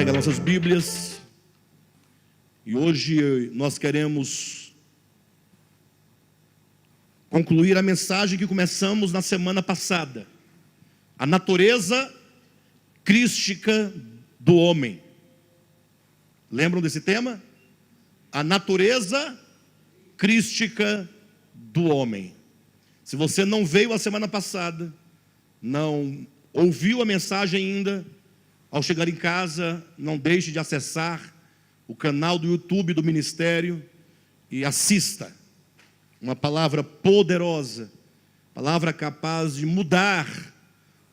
pegar nossas Bíblias e hoje nós queremos concluir a mensagem que começamos na semana passada. A natureza crística do homem. Lembram desse tema? A natureza crística do homem. Se você não veio a semana passada, não ouviu a mensagem ainda, ao chegar em casa, não deixe de acessar o canal do YouTube do Ministério e assista. Uma palavra poderosa, palavra capaz de mudar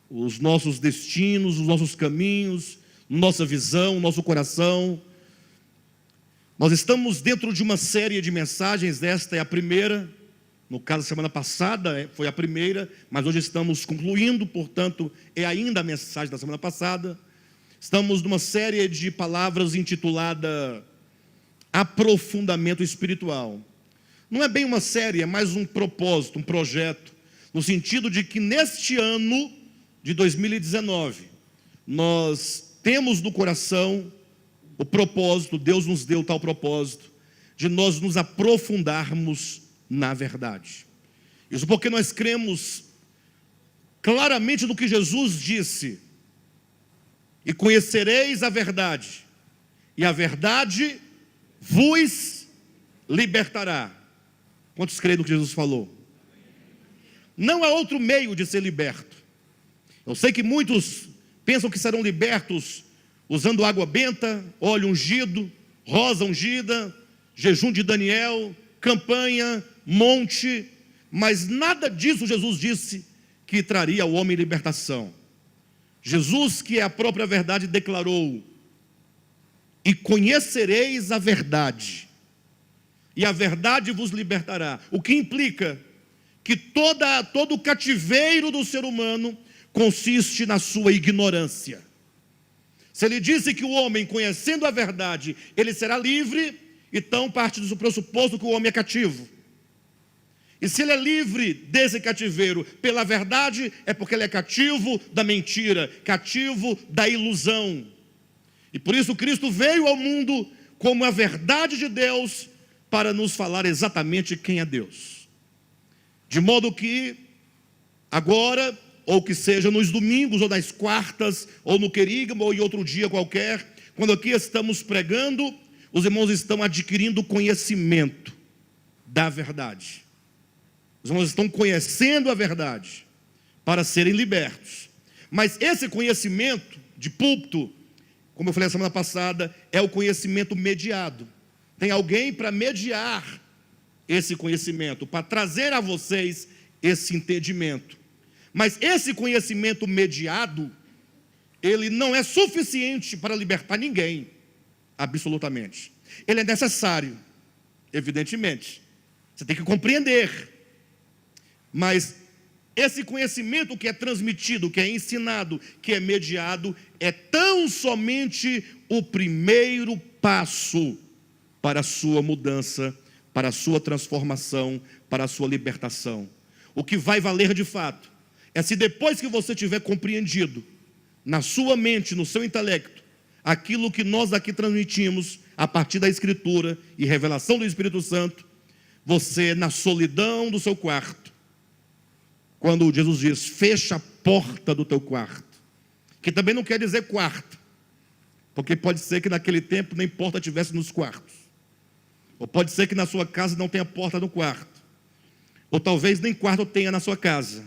os nossos destinos, os nossos caminhos, nossa visão, nosso coração. Nós estamos dentro de uma série de mensagens, esta é a primeira. No caso, semana passada foi a primeira, mas hoje estamos concluindo, portanto, é ainda a mensagem da semana passada. Estamos numa série de palavras intitulada Aprofundamento Espiritual. Não é bem uma série, é mais um propósito, um projeto, no sentido de que neste ano de 2019, nós temos no coração o propósito, Deus nos deu tal propósito, de nós nos aprofundarmos na verdade. Isso porque nós cremos claramente no que Jesus disse: e conhecereis a verdade, e a verdade vos libertará. Quantos creem no que Jesus falou? Não há outro meio de ser liberto. Eu sei que muitos pensam que serão libertos usando água benta, óleo ungido, rosa ungida, jejum de Daniel, campanha, monte, mas nada disso Jesus disse que traria ao homem libertação. Jesus, que é a própria verdade, declarou: e conhecereis a verdade, e a verdade vos libertará. O que implica que todo o cativeiro do ser humano consiste na sua ignorância. Se ele disse que o homem, conhecendo a verdade, ele será livre, então parte do pressuposto que o homem é cativo. E se ele é livre desse cativeiro pela verdade, é porque ele é cativo da mentira, cativo da ilusão. E por isso Cristo veio ao mundo como a verdade de Deus, para nos falar exatamente quem é Deus. De modo que agora, ou que seja nos domingos, ou nas quartas, ou no querigma, ou em outro dia qualquer, quando aqui estamos pregando, os irmãos estão adquirindo conhecimento da verdade. Os irmãos estão conhecendo a verdade para serem libertos. Mas esse conhecimento de púlpito, como eu falei a semana passada, é o conhecimento mediado. Tem alguém para mediar esse conhecimento, para trazer a vocês esse entendimento. Mas esse conhecimento mediado, ele não é suficiente para libertar ninguém, absolutamente. Ele é necessário, evidentemente. Você tem que compreender. Mas esse conhecimento que é transmitido, que é ensinado, que é mediado, é tão somente o primeiro passo para a sua mudança, para a sua transformação, para a sua libertação. O que vai valer de fato é se depois que você tiver compreendido, na sua mente, no seu intelecto, aquilo que nós aqui transmitimos, a partir da Escritura e revelação do Espírito Santo, você, na solidão do seu quarto, quando Jesus diz, fecha a porta do teu quarto, que também não quer dizer quarto, porque pode ser que naquele tempo nem porta tivesse nos quartos, ou pode ser que na sua casa não tenha porta no quarto, ou talvez nem quarto tenha na sua casa,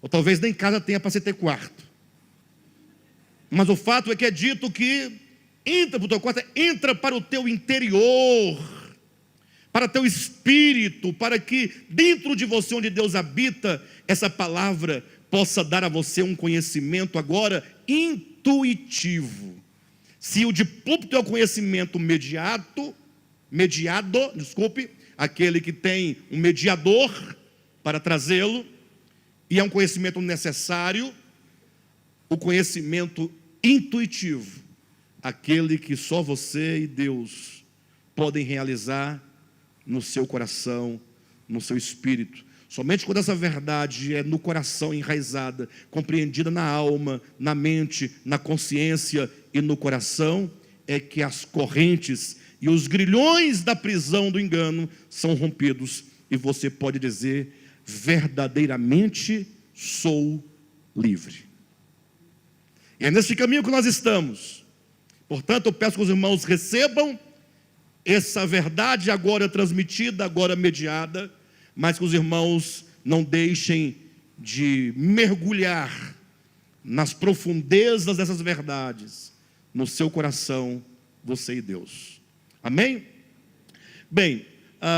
ou talvez nem casa tenha para você ter quarto. Mas o fato é que é dito que entra para o teu quarto, entra para o teu interior, para teu espírito, para que dentro de você, onde Deus habita, essa palavra possa dar a você um conhecimento agora intuitivo. Se o de púlpito é o conhecimento mediado, aquele que tem um mediador para trazê-lo, e é um conhecimento necessário, o conhecimento intuitivo, aquele que só você e Deus podem realizar no seu coração, no seu espírito. Somente quando essa verdade é no coração enraizada, compreendida na alma, na mente, na consciência e no coração é que as correntes e os grilhões da prisão do engano são rompidos, e você pode dizer: verdadeiramente sou livre. E é nesse caminho que nós estamos. Portanto, eu peço que os irmãos recebam essa verdade agora transmitida, agora mediada, mas que os irmãos não deixem de mergulhar nas profundezas dessas verdades, no seu coração, você e Deus. Amém? Bem,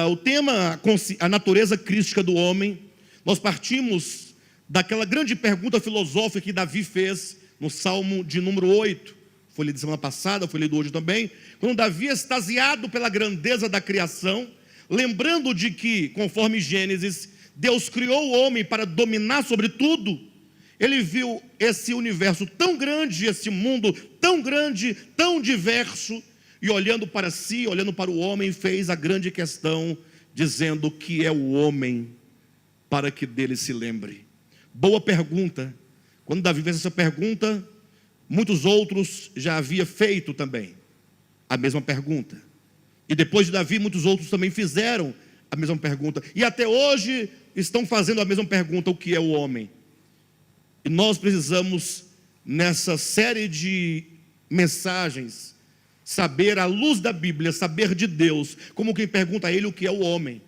o tema, a natureza crística do homem, nós partimos daquela grande pergunta filosófica que Davi fez no Salmo de número 8, foi lido semana passada, foi lido hoje também, quando Davi, extasiado pela grandeza da criação, lembrando de que, conforme Gênesis, Deus criou o homem para dominar sobre tudo, ele viu esse universo tão grande, esse mundo tão grande, tão diverso, e olhando para si, olhando para o homem, fez a grande questão, dizendo: que é o homem para que dele se lembre? Boa pergunta. Quando Davi fez essa pergunta, muitos outros já haviam feito também a mesma pergunta. E depois de Davi, muitos outros também fizeram a mesma pergunta. E até hoje estão fazendo a mesma pergunta: o que é o homem? E nós precisamos, nessa série de mensagens, saber, à luz da Bíblia, saber de Deus, como quem pergunta a Ele o que é o homem.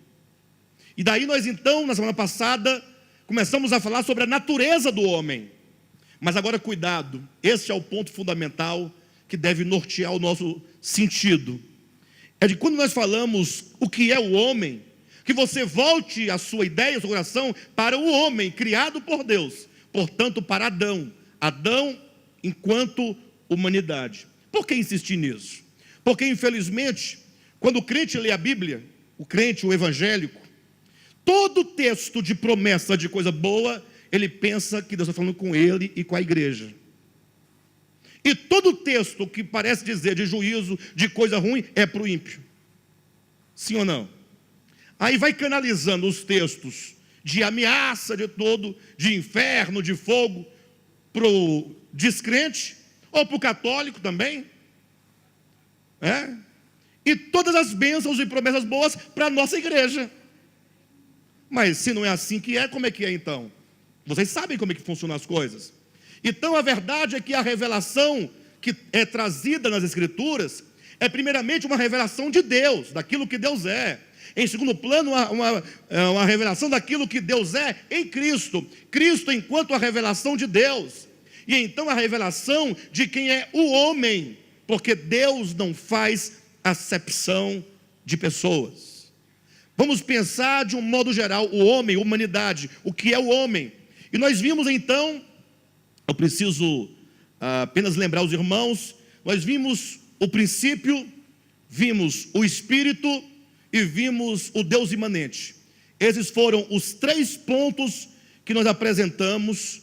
E daí nós então, na semana passada, começamos a falar sobre a natureza do homem. Mas agora cuidado, esse é o ponto fundamental que deve nortear o nosso sentido. É de quando nós falamos o que é o homem, que você volte a sua ideia, o seu coração, para o homem criado por Deus. Portanto, para Adão. Adão enquanto humanidade. Por que insistir nisso? Porque, infelizmente, quando o crente lê a Bíblia, o crente, o evangélico, todo texto de promessa de coisa boa, ele pensa que Deus está falando com ele e com a igreja. E todo texto que parece dizer de juízo, de coisa ruim, é para o ímpio. Sim ou não? Aí vai canalizando os textos de ameaça de todo, de inferno, de fogo, para o descrente, ou para o católico também. E todas as bênçãos e promessas boas para a nossa igreja. Mas se não é assim que é, como é que é então? Vocês sabem como é que funcionam as coisas. Então a verdade é que a revelação que é trazida nas Escrituras é primeiramente uma revelação de Deus, daquilo que Deus é. Em segundo plano, uma revelação daquilo que Deus é em Cristo. Cristo enquanto a revelação de Deus. E então a revelação de quem é o homem, porque Deus não faz acepção de pessoas. Vamos pensar de um modo geral, o homem, humanidade, o que é o homem. E nós vimos então, eu preciso apenas lembrar os irmãos, nós vimos o princípio, vimos o Espírito e vimos o Deus imanente. Esses foram os 3 pontos que nós apresentamos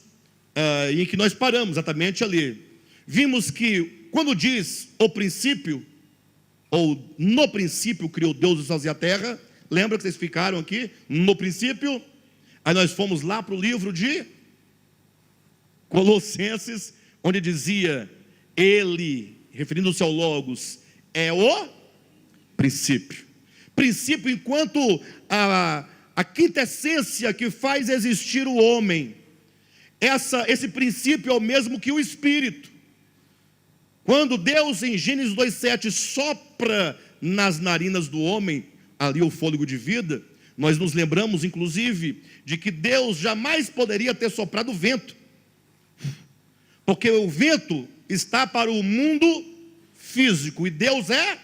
e em que nós paramos exatamente ali. Vimos que quando diz o princípio, ou no princípio criou Deus os céus e a terra, lembra que vocês ficaram aqui? No princípio. Aí nós fomos lá para o livro de Colossenses, onde dizia: ele, referindo-se ao Logos, é o princípio. Princípio enquanto a quintessência que faz existir o homem. Esse princípio é o mesmo que o Espírito. Quando Deus, em Gênesis 2,7, sopra nas narinas do homem, ali o fôlego de vida, nós nos lembramos, inclusive, de que Deus jamais poderia ter soprado o vento, porque o vento está para o mundo físico, e Deus é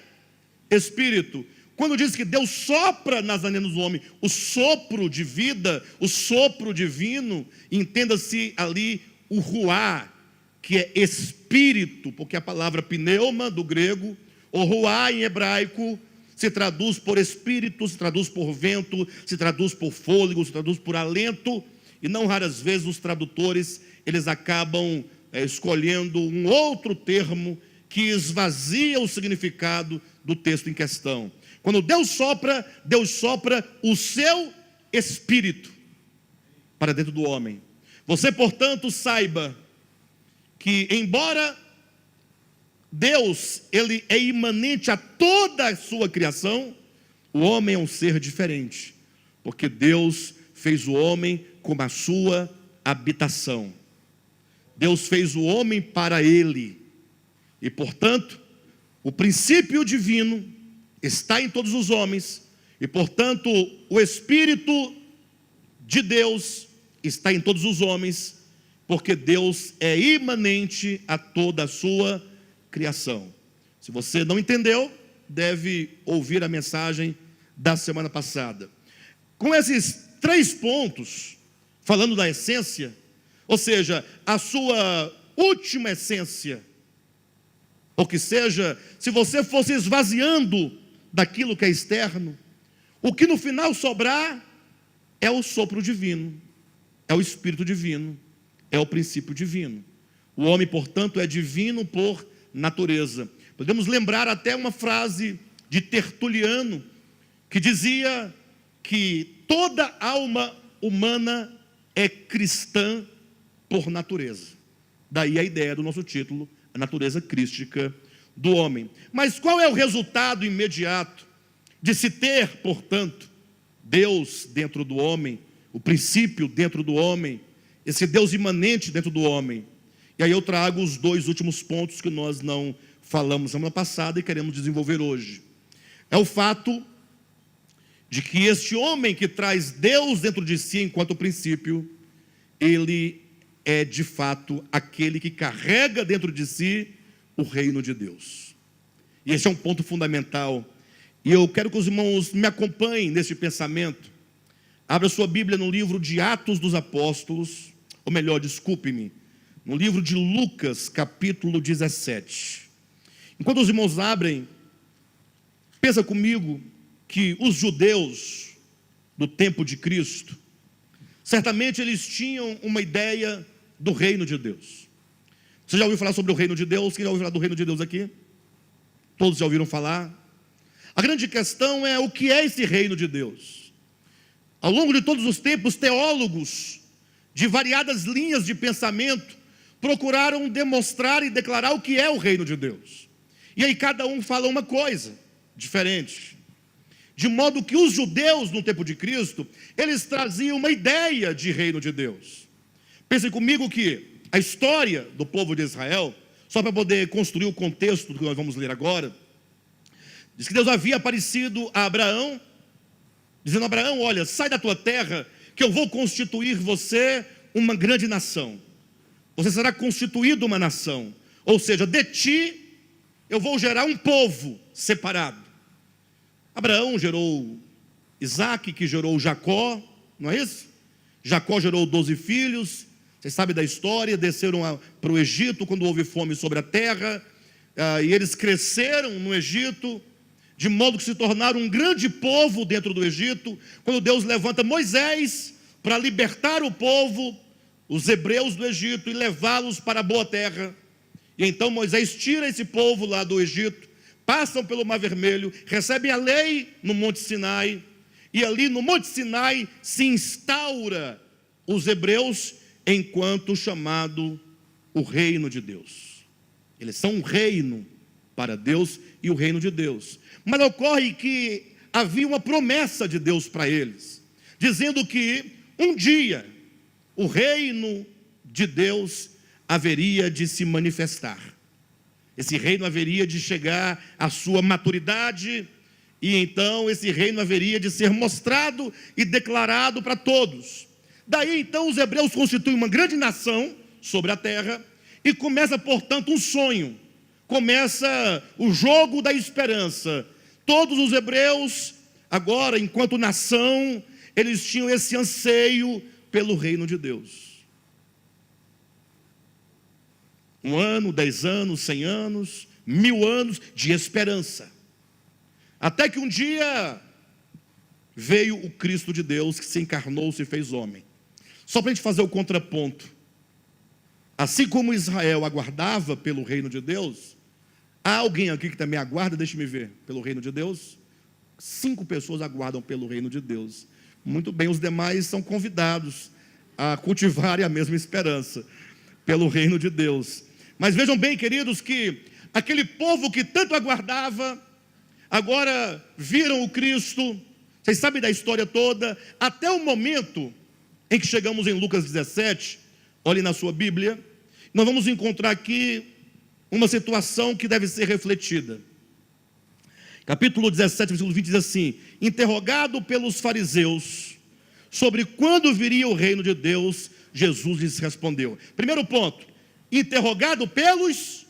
Espírito. Quando diz que Deus sopra nas narinas do homem, o sopro de vida, o sopro divino, entenda-se ali o ruá, que é espírito, porque a palavra pneuma do grego, ou ruá em hebraico, se traduz por espírito, se traduz por vento, se traduz por fôlego, se traduz por alento, e não raras vezes os tradutores, eles acabam escolhendo um outro termo que esvazia o significado do texto em questão. Quando Deus sopra o seu espírito para dentro do homem. Você, portanto, saiba que, embora Deus, ele é imanente a toda a sua criação, o homem é um ser diferente, porque Deus fez o homem como a sua habitação. Deus fez o homem para ele, e portanto, o princípio divino está em todos os homens, e portanto, o Espírito de Deus está em todos os homens, porque Deus é imanente a toda a sua criação. Se você não entendeu, deve ouvir a mensagem da semana passada. Com esses 3 pontos, falando da essência, ou seja, a sua última essência, ou que seja, se você fosse esvaziando daquilo que é externo, o que no final sobrar é o sopro divino, é o Espírito divino, é o princípio divino. O homem, portanto, é divino por natureza. Podemos lembrar até uma frase de Tertuliano, que dizia que toda alma humana é cristã por natureza. Daí a ideia do nosso título, a natureza crística do homem. Mas qual é o resultado imediato de se ter, portanto, Deus dentro do homem, o princípio dentro do homem, esse Deus imanente dentro do homem? E aí eu trago os 2 últimos pontos que nós não falamos semana passada e queremos desenvolver hoje. É o fato de que este homem que traz Deus dentro de si enquanto princípio, ele é de fato aquele que carrega dentro de si o reino de Deus. E esse é um ponto fundamental. E eu quero que os irmãos me acompanhem nesse pensamento. Abra sua Bíblia no livro de Atos dos Apóstolos, ou melhor, desculpe-me, no livro de Lucas, capítulo 17. Enquanto os irmãos abrem, pensa comigo que os judeus do tempo de Cristo, certamente eles tinham uma ideia do reino de Deus. Você já ouviu falar sobre o reino de Deus? Quem já ouviu falar do reino de Deus aqui? Todos já ouviram falar? A grande questão é o que é esse reino de Deus. Ao longo de todos os tempos, teólogos de variadas linhas de pensamento procuraram demonstrar e declarar o que é o reino de Deus. E aí cada um fala uma coisa diferente. De modo que os judeus no tempo de Cristo, eles traziam uma ideia de reino de Deus. Pensem comigo que a história do povo de Israel, só para poder construir o contexto do que nós vamos ler agora, diz que Deus havia aparecido a Abraão, dizendo a Abraão: olha, sai da tua terra, que eu vou constituir você uma grande nação. Você será constituído uma nação, ou seja, de ti eu vou gerar um povo separado. Abraão gerou Isaac, que gerou Jacó, não é isso? Jacó gerou 12 filhos, vocês sabem da história, desceram para o Egito quando houve fome sobre a terra, e eles cresceram no Egito, de modo que se tornaram um grande povo dentro do Egito, quando Deus levanta Moisés para libertar o povo, os hebreus do Egito, e levá-los para a boa terra. E então Moisés tira esse povo lá do Egito, passam pelo Mar Vermelho, recebem a lei no Monte Sinai, e ali no Monte Sinai se instaura os hebreus enquanto chamado o reino de Deus. Eles são um reino para Deus e o reino de Deus. Mas ocorre que havia uma promessa de Deus para eles, dizendo que um dia o reino de Deus haveria de se manifestar. Esse reino haveria de chegar à sua maturidade, e então esse reino haveria de ser mostrado e declarado para todos. Daí então os hebreus constituem uma grande nação sobre a terra, e começa, portanto, um sonho, começa o jogo da esperança. Todos os hebreus, agora, enquanto nação, eles tinham esse anseio pelo reino de Deus. 1 ano, 10 anos, 100 anos, 1000 anos de esperança. Até que um dia veio o Cristo de Deus, que se encarnou, se fez homem. Só para a gente fazer o contraponto. Assim como Israel aguardava pelo reino de Deus, há alguém aqui que também aguarda, deixe-me ver, pelo reino de Deus? 5 pessoas aguardam pelo reino de Deus. Muito bem, os demais são convidados a cultivarem a mesma esperança pelo reino de Deus. Mas vejam bem, queridos, que aquele povo que tanto aguardava, agora viram o Cristo. Vocês sabem da história toda, até o momento em que chegamos em Lucas 17, olhem na sua Bíblia, nós vamos encontrar aqui uma situação que deve ser refletida. Capítulo 17, versículo 20 diz assim: interrogado pelos fariseus sobre quando viria o reino de Deus, Jesus lhes respondeu. Primeiro ponto, interrogado pelos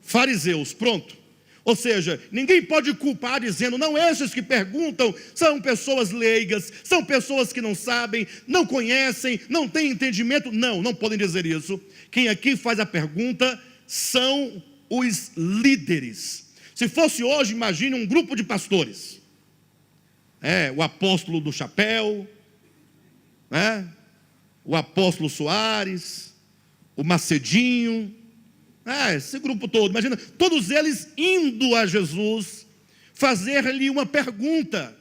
fariseus, pronto. Ou seja, ninguém pode culpar dizendo, não, esses que perguntam são pessoas leigas, são pessoas que não sabem, não conhecem, não têm entendimento. Não, não podem dizer isso. Quem aqui faz a pergunta são os líderes. Se fosse hoje, imagine um grupo de pastores. O apóstolo do chapéu, o apóstolo Soares, o Macedinho, esse grupo todo, imagina, todos eles indo a Jesus, fazer-lhe uma pergunta.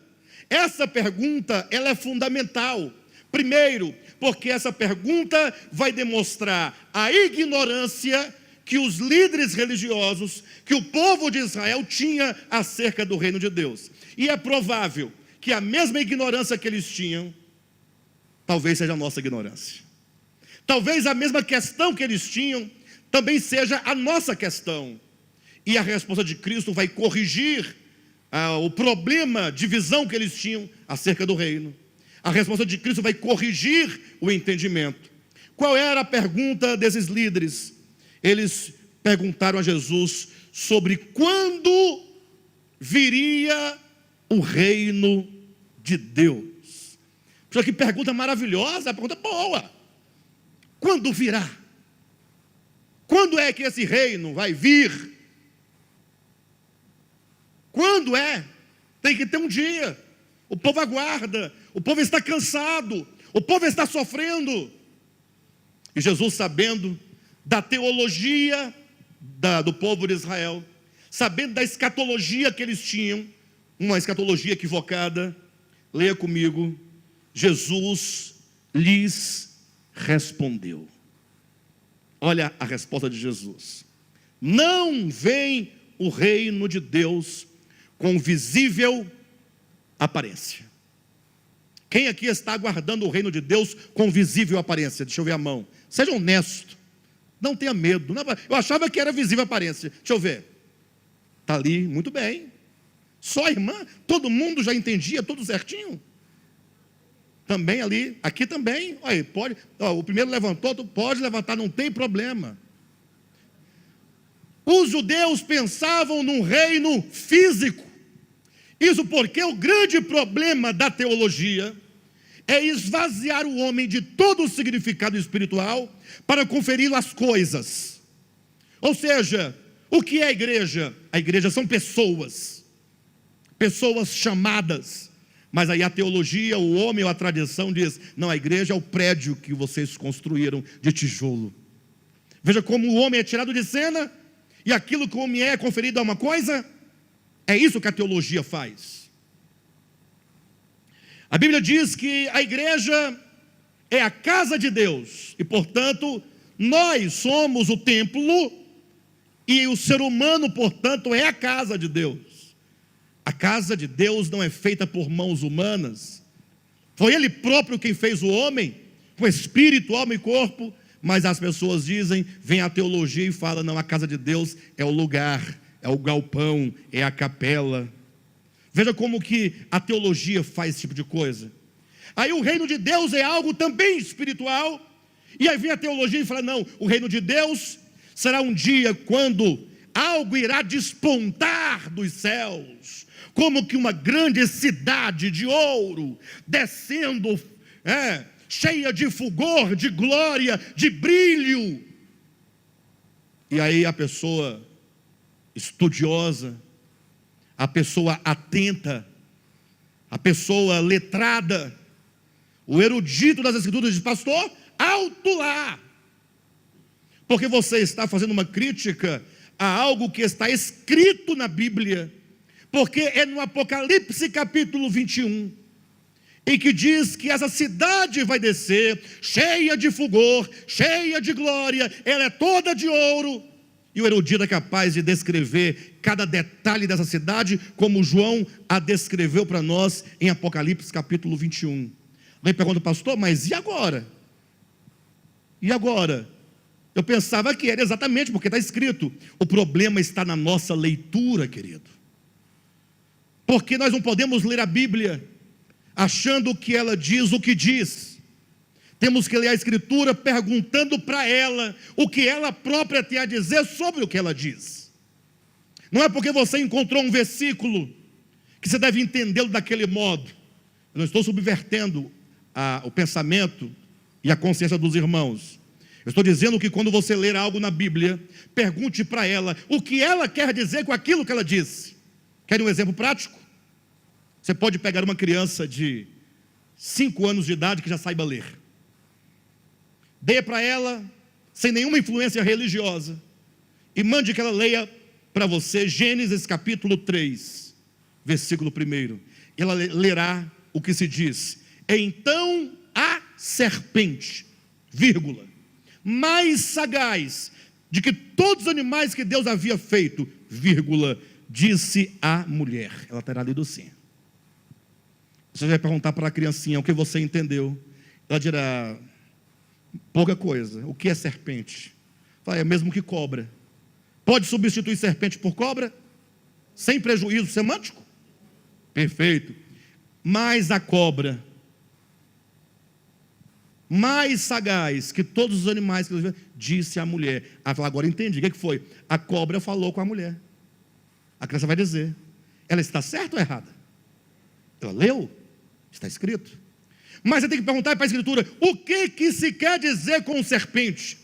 Essa pergunta, ela é fundamental. Primeiro, porque essa pergunta vai demonstrar a ignorância que os líderes religiosos, que o povo de Israel tinha acerca do reino de Deus. E é provável que a mesma ignorância que eles tinham, talvez seja a nossa ignorância. Talvez a mesma questão que eles tinham, também seja a nossa questão. E a resposta de Cristo vai corrigir o problema de visão que eles tinham acerca do reino. A resposta de Cristo vai corrigir o entendimento. Qual era a pergunta desses líderes? Eles perguntaram a Jesus sobre quando viria o reino de Deus. Que pergunta maravilhosa, pergunta boa. Quando virá? Quando é que esse reino vai vir? Quando é? Tem que ter um dia. O povo aguarda, o povo está cansado, o povo está sofrendo. E Jesus, sabendo da teologia do povo de Israel, sabendo da escatologia que eles tinham, uma escatologia equivocada, leia comigo, Jesus lhes respondeu. Olha a resposta de Jesus: não vem o reino de Deus com visível aparência. Quem aqui está aguardando o reino de Deus com visível aparência? Deixa eu ver a mão. Seja honesto, não tenha medo. Eu achava que era visível aparência. Deixa eu ver. Está ali, muito bem. Só a irmã, todo mundo já entendia, tudo certinho. Também ali, aqui também, olha, pode, o primeiro levantou, tu pode levantar, não tem problema. Os judeus pensavam num reino físico. Isso porque o grande problema da teologia é esvaziar o homem de todo o significado espiritual para conferir as coisas. Ou seja, o que é a igreja? A igreja são pessoas chamadas. Mas aí a teologia, o homem ou a tradição diz, não, a igreja é o prédio que vocês construíram de tijolo. Veja como o homem é tirado de cena, e aquilo que o homem é conferido a uma coisa, é isso que a teologia faz. A Bíblia diz que a igreja é a casa de Deus, e portanto, nós somos o templo, e o ser humano, portanto, é a casa de Deus. A casa de Deus não é feita por mãos humanas. Foi Ele próprio quem fez o homem, com espírito, alma e corpo. Mas as pessoas dizem, vem a teologia e fala, não, a casa de Deus é o lugar, é o galpão, é a capela. Veja como que a teologia faz esse tipo de coisa. Aí o reino de Deus é algo também espiritual. E aí vem a teologia e fala, não, o reino de Deus será um dia quando algo irá despontar dos céus, como que uma grande cidade de ouro, descendo, cheia de fulgor, de glória, de brilho. E aí a pessoa estudiosa, a pessoa atenta, a pessoa letrada, o erudito das escrituras diz, pastor, alto lá, porque você está fazendo uma crítica a algo que está escrito na Bíblia, porque é no Apocalipse capítulo 21, em que diz que essa cidade vai descer, cheia de fulgor, cheia de glória, ela é toda de ouro, E o erudito é capaz de descrever cada detalhe dessa cidade, como João a descreveu para nós em Apocalipse capítulo 21. Alguém pergunta, pastor, mas e agora? E agora? Eu pensava que era exatamente porque está escrito. O problema está na nossa leitura, querido. Porque nós não podemos ler a Bíblia achando que ela diz o que diz. Temos que ler a Escritura perguntando para ela o que ela própria tem a dizer sobre o que ela diz. Não é porque você encontrou um versículo que você deve entendê-lo daquele modo. Eu não estou subvertendo o pensamento e a consciência dos irmãos. Eu estou dizendo que quando você ler algo na Bíblia, pergunte para ela o que ela quer dizer com aquilo que ela disse. Quer um exemplo prático? Você pode pegar uma criança de 5 anos de idade que já saiba ler. Dê para ela, sem nenhuma influência religiosa, e mande que ela leia para você Gênesis capítulo 3, versículo 1. Ela lerá o que se diz: então a serpente, vírgula, mais sagaz de que todos os animais que Deus havia feito, vírgula, disse à mulher. Ela terá lido sim. Você vai perguntar para a criancinha o que você entendeu. Ela dirá: pouca coisa. O que é serpente? É o mesmo que cobra. Pode substituir serpente por cobra? Sem prejuízo semântico? Perfeito. Mas a cobra, mais sagaz que todos os animais que Deus fez, disse à mulher. Ela fala: agora entendi. O que foi? A cobra falou com a mulher. A criança vai dizer: ela está certa ou errada? Ela leu? Está escrito. Mas você tem que perguntar para a Escritura: o que se quer dizer com serpente?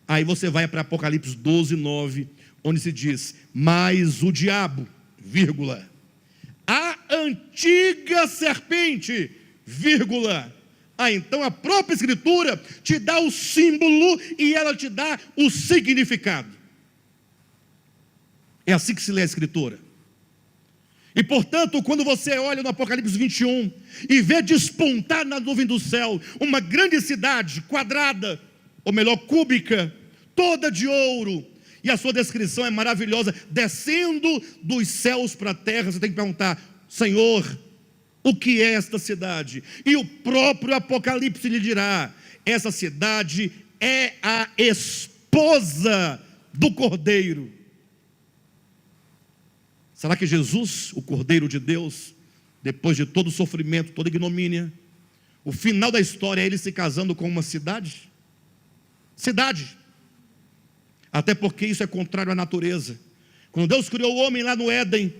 Aí você vai para Apocalipse 12, 9, onde se diz: mas o diabo, vírgula, a antiga serpente, vírgula. Então a própria Escritura te dá o símbolo e ela te dá o significado. É assim que se lê a Escritura. E portanto, quando você olha no Apocalipse 21 e vê despontar na nuvem do céu uma grande cidade quadrada, ou melhor, cúbica, toda de ouro, e a sua descrição é maravilhosa, descendo dos céus para a terra, você tem que perguntar: Senhor, o que é esta cidade? E o próprio Apocalipse lhe dirá: essa cidade é a esposa do Cordeiro. Será que Jesus, o Cordeiro de Deus, depois de todo o sofrimento, toda a ignomínia, o final da história é ele se casando com uma cidade? Cidade. Até porque isso é contrário à natureza. Quando Deus criou o homem lá no Éden,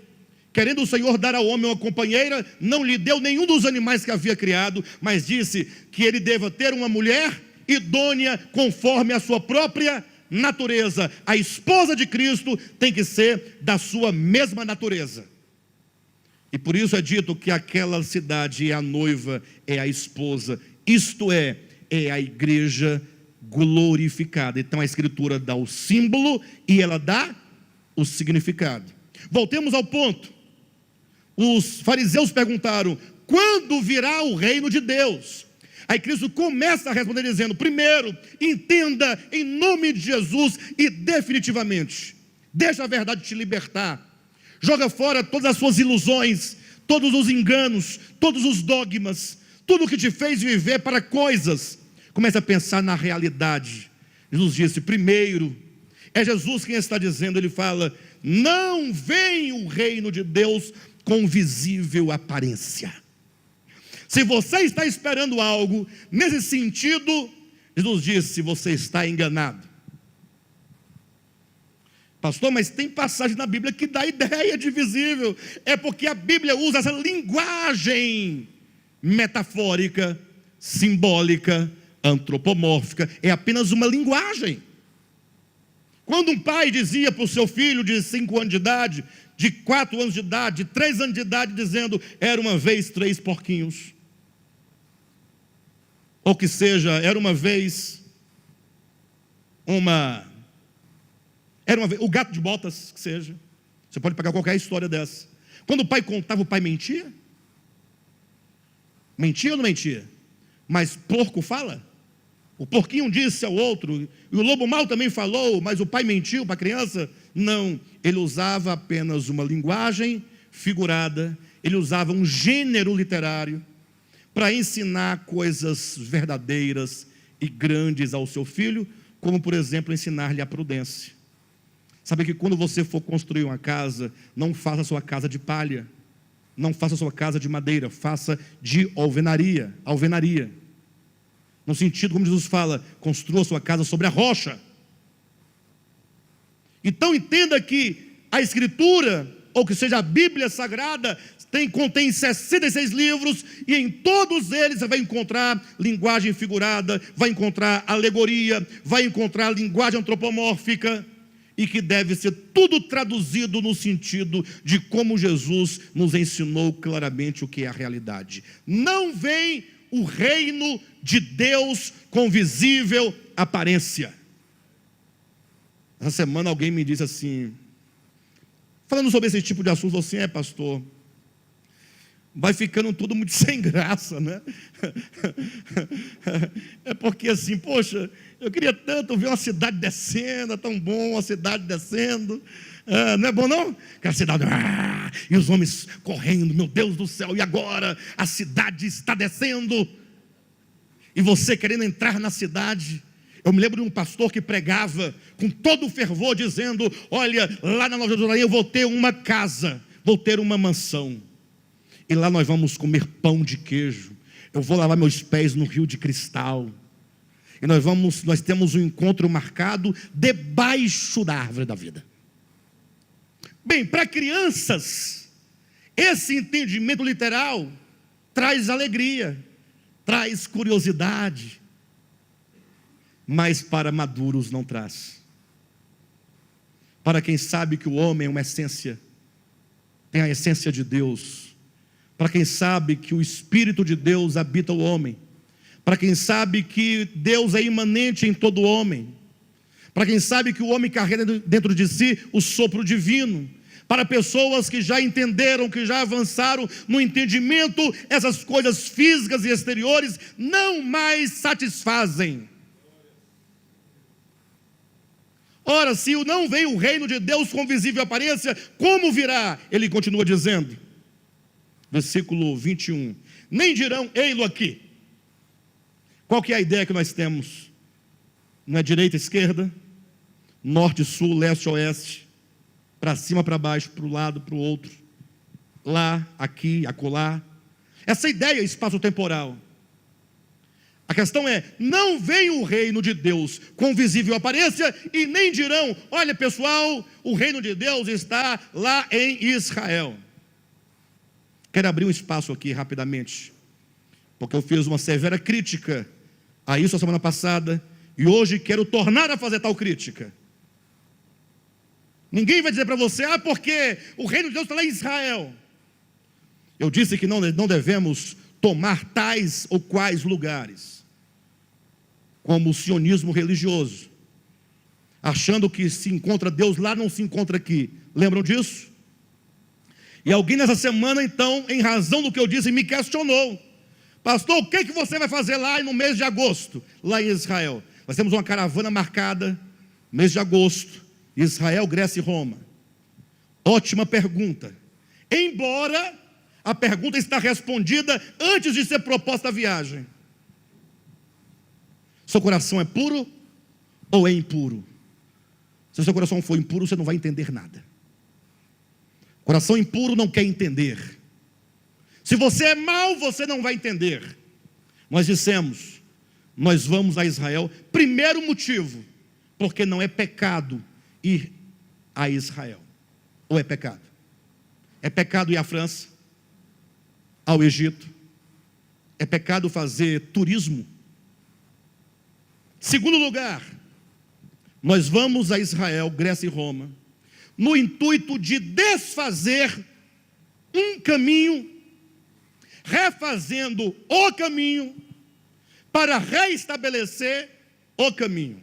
querendo o Senhor dar ao homem uma companheira, não lhe deu nenhum dos animais que havia criado, mas disse que ele deva ter uma mulher idônea conforme a sua própria natureza. A esposa de Cristo tem que ser da sua mesma natureza. E por isso é dito que aquela cidade é a noiva, é a esposa. Isto é a igreja glorificada. Então a Escritura dá o símbolo e ela dá o significado. Voltemos ao ponto. Os fariseus perguntaram: quando virá o reino de Deus? Aí Cristo começa a responder dizendo: primeiro, entenda em nome de Jesus e definitivamente, deixa a verdade te libertar, joga fora todas as suas ilusões, todos os enganos, todos os dogmas, tudo que te fez viver para coisas. Comece a pensar na realidade. Jesus disse: primeiro, é Jesus quem está dizendo. Ele fala: não vem o reino de Deus com visível aparência. Se você está esperando algo nesse sentido, Jesus disse: você está enganado. Pastor, mas tem passagem na Bíblia que dá ideia de visível. É porque a Bíblia usa essa linguagem metafórica, simbólica, antropomórfica. É apenas uma linguagem. Quando um pai dizia para o seu filho de 5 anos de idade, de 4 anos de idade, de 3 anos de idade, dizendo: era uma vez 3 porquinhos. Ou que seja, era uma vez o gato de botas, que seja. Você pode pegar qualquer história dessa. Quando o pai contava, o pai mentia? Mentia ou não mentia? Mas porco fala? O porquinho disse ao outro, e o lobo mau também falou, mas o pai mentiu para a criança? Não, ele usava apenas uma linguagem figurada, ele usava um gênero literário para ensinar coisas verdadeiras e grandes ao seu filho, como, por exemplo, ensinar-lhe a prudência. Sabe que quando você for construir uma casa, não faça a sua casa de palha, não faça a sua casa de madeira, faça de alvenaria. No sentido, como Jesus fala, construa a sua casa sobre a rocha. Então entenda que a Escritura, ou que seja a Bíblia Sagrada, contém 66 livros, e em todos eles você vai encontrar linguagem figurada, vai encontrar alegoria, vai encontrar linguagem antropomórfica, e que deve ser tudo traduzido no sentido de como Jesus nos ensinou claramente o que é a realidade. Não vem o reino de Deus com visível aparência. Essa semana alguém me disse assim, falando sobre esse tipo de assunto, assim, pastor, vai ficando tudo muito sem graça, né? É porque assim, poxa, eu queria tanto ver uma cidade descendo, é tão bom uma cidade descendo, não é bom não? Aquela cidade, e os homens correndo, meu Deus do céu, e agora a cidade está descendo, e você querendo entrar na cidade. Eu me lembro de um pastor que pregava com todo o fervor, dizendo, olha, lá na Nova Jerusalém eu vou ter uma casa, vou ter uma mansão, e lá nós vamos comer pão de queijo, eu vou lavar meus pés no rio de cristal, e nós temos um encontro marcado debaixo da árvore da vida. Bem, para crianças, esse entendimento literal traz alegria, traz curiosidade, mas para maduros não traz. Para quem sabe que o homem é uma essência, tem a essência de Deus, para quem sabe que o Espírito de Deus habita o homem, para quem sabe que Deus é imanente em todo homem, para quem sabe que o homem carrega dentro de si o sopro divino, para pessoas que já entenderam, que já avançaram no entendimento, essas coisas físicas e exteriores não mais satisfazem. Ora, se não vem o reino de Deus com visível aparência, como virá? Ele continua dizendo, versículo 21, nem dirão, ei-lo aqui. Qual que é a ideia que nós temos? Não é direita, esquerda, norte, sul, leste, oeste, para cima, para baixo, para um lado, para o outro, lá, aqui, acolá. Essa ideia é espaço-temporal. A questão é, não vem o reino de Deus com visível aparência, e nem dirão, olha pessoal, o reino de Deus está lá em Israel. Quero abrir um espaço aqui rapidamente, porque eu fiz uma severa crítica a isso a semana passada, e hoje quero tornar a fazer tal crítica. Ninguém vai dizer para você, porque o reino de Deus está lá em Israel. Eu disse que não devemos tomar tais ou quais lugares, como o sionismo religioso, achando que se encontra Deus lá, não se encontra aqui. Lembram disso? E alguém nessa semana, então, em razão do que eu disse, me questionou, pastor, o que você vai fazer lá no mês de agosto, lá em Israel? Nós temos uma caravana marcada, mês de agosto, Israel, Grécia e Roma. Ótima pergunta, embora a pergunta está respondida antes de ser proposta a viagem. Seu coração é puro ou é impuro? Se o seu coração for impuro, você não vai entender nada. Coração impuro não quer entender. Se você é mau, você não vai entender. Nós dissemos, nós vamos a Israel, primeiro motivo, porque não é pecado ir a Israel. Ou é pecado? É pecado ir à França, ao Egito. É pecado fazer turismo. Segundo lugar, nós vamos a Israel, Grécia e Roma, no intuito de desfazer um caminho, refazendo o caminho, para reestabelecer o caminho.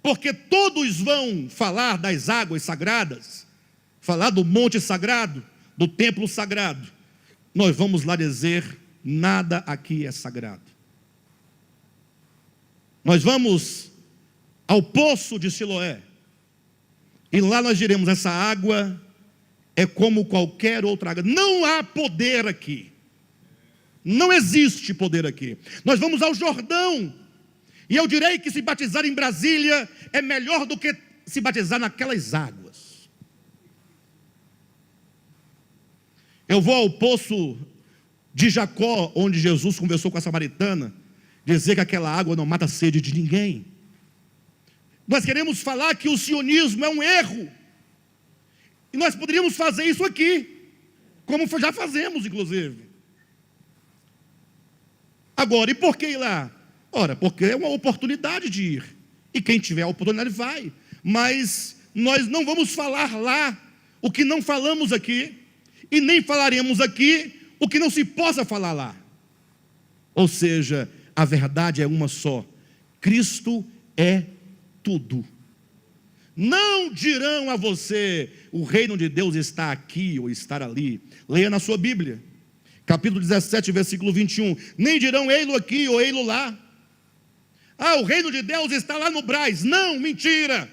Porque todos vão falar das águas sagradas, falar do monte sagrado, do templo sagrado. Nós vamos lá dizer, nada aqui é sagrado. Nós vamos ao poço de Siloé, e lá nós diremos: essa água é como qualquer outra água. Não há poder aqui, não existe poder aqui. Nós vamos ao Jordão, e eu direi que se batizar em Brasília é melhor do que se batizar naquelas águas. Eu vou ao poço de Jacó, onde Jesus conversou com a samaritana, dizer que aquela água não mata a sede de ninguém. Nós queremos falar que o sionismo é um erro, e nós poderíamos fazer isso aqui, como já fazemos inclusive. Agora, e por que ir lá? Ora, porque é uma oportunidade de ir, e quem tiver a oportunidade vai, mas nós não vamos falar lá o que não falamos aqui, e nem falaremos aqui o que não se possa falar lá. Ou seja, a verdade é uma só: Cristo é tudo. Não dirão a você: o reino de Deus está aqui ou está ali. Leia na sua Bíblia, capítulo 17, versículo 21. Nem dirão: ei-lo aqui ou ei-lo lá. Ah, o reino de Deus está lá no Brás. Não, mentira.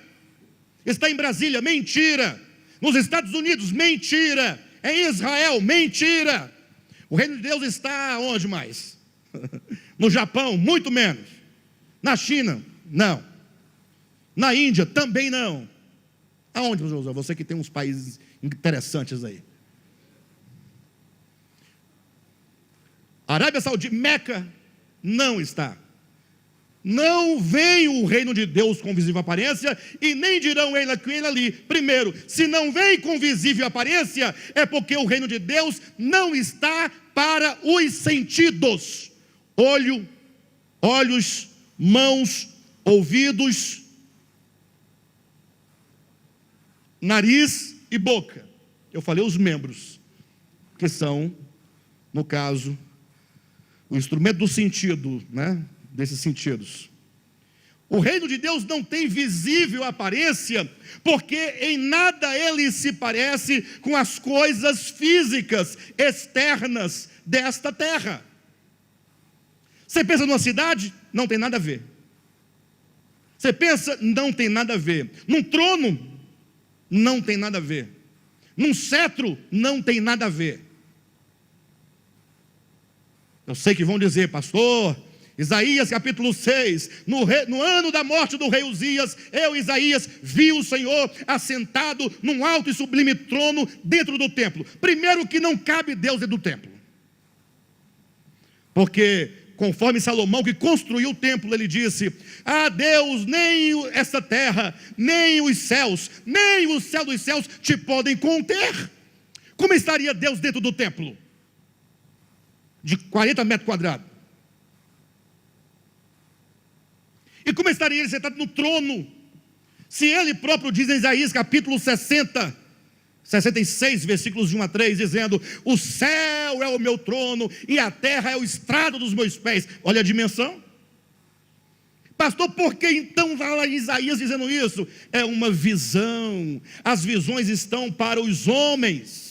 Está em Brasília, mentira. Nos Estados Unidos, mentira. Em Israel, mentira. O reino de Deus está onde mais? No Japão, muito menos. Na China, não. Na Índia, também não. Aonde, José? Você que tem uns países interessantes aí. Arábia Saudita, Meca, não está. Não vem o reino de Deus com visível aparência, e nem dirão ele aqui, ele ali. Primeiro, se não vem com visível aparência, é porque o reino de Deus não está para os sentidos: olhos, mãos, ouvidos, nariz e boca. Eu falei os membros, que são, no caso, o instrumento do sentido, né? Desses sentidos. O reino de Deus não tem visível aparência, porque em nada ele se parece com as coisas físicas, externas desta terra. Você pensa numa cidade? Não tem nada a ver. Você pensa? Não tem nada a ver. Num trono? Não tem nada a ver. Num cetro? Não tem nada a ver. Eu sei que vão dizer: pastor, Isaías capítulo 6, no ano da morte do rei Uzias, eu, Isaías, vi o Senhor assentado num alto e sublime trono dentro do templo. Primeiro, que não cabe Deus dentro do templo, porque conforme Salomão, que construiu o templo, ele disse: ah, Deus, nem essa terra, nem os céus, nem o céu dos céus te podem conter. Como estaria Deus dentro do templo de 40 metros quadrados? E como estaria ele sentado no trono, se ele próprio diz em Isaías capítulo 66, versículos de 1 a 3, dizendo: o céu é o meu trono e a terra é o estrado dos meus pés. Olha a dimensão. Pastor, por que então fala em Isaías dizendo isso? É uma visão. As visões estão para os homens.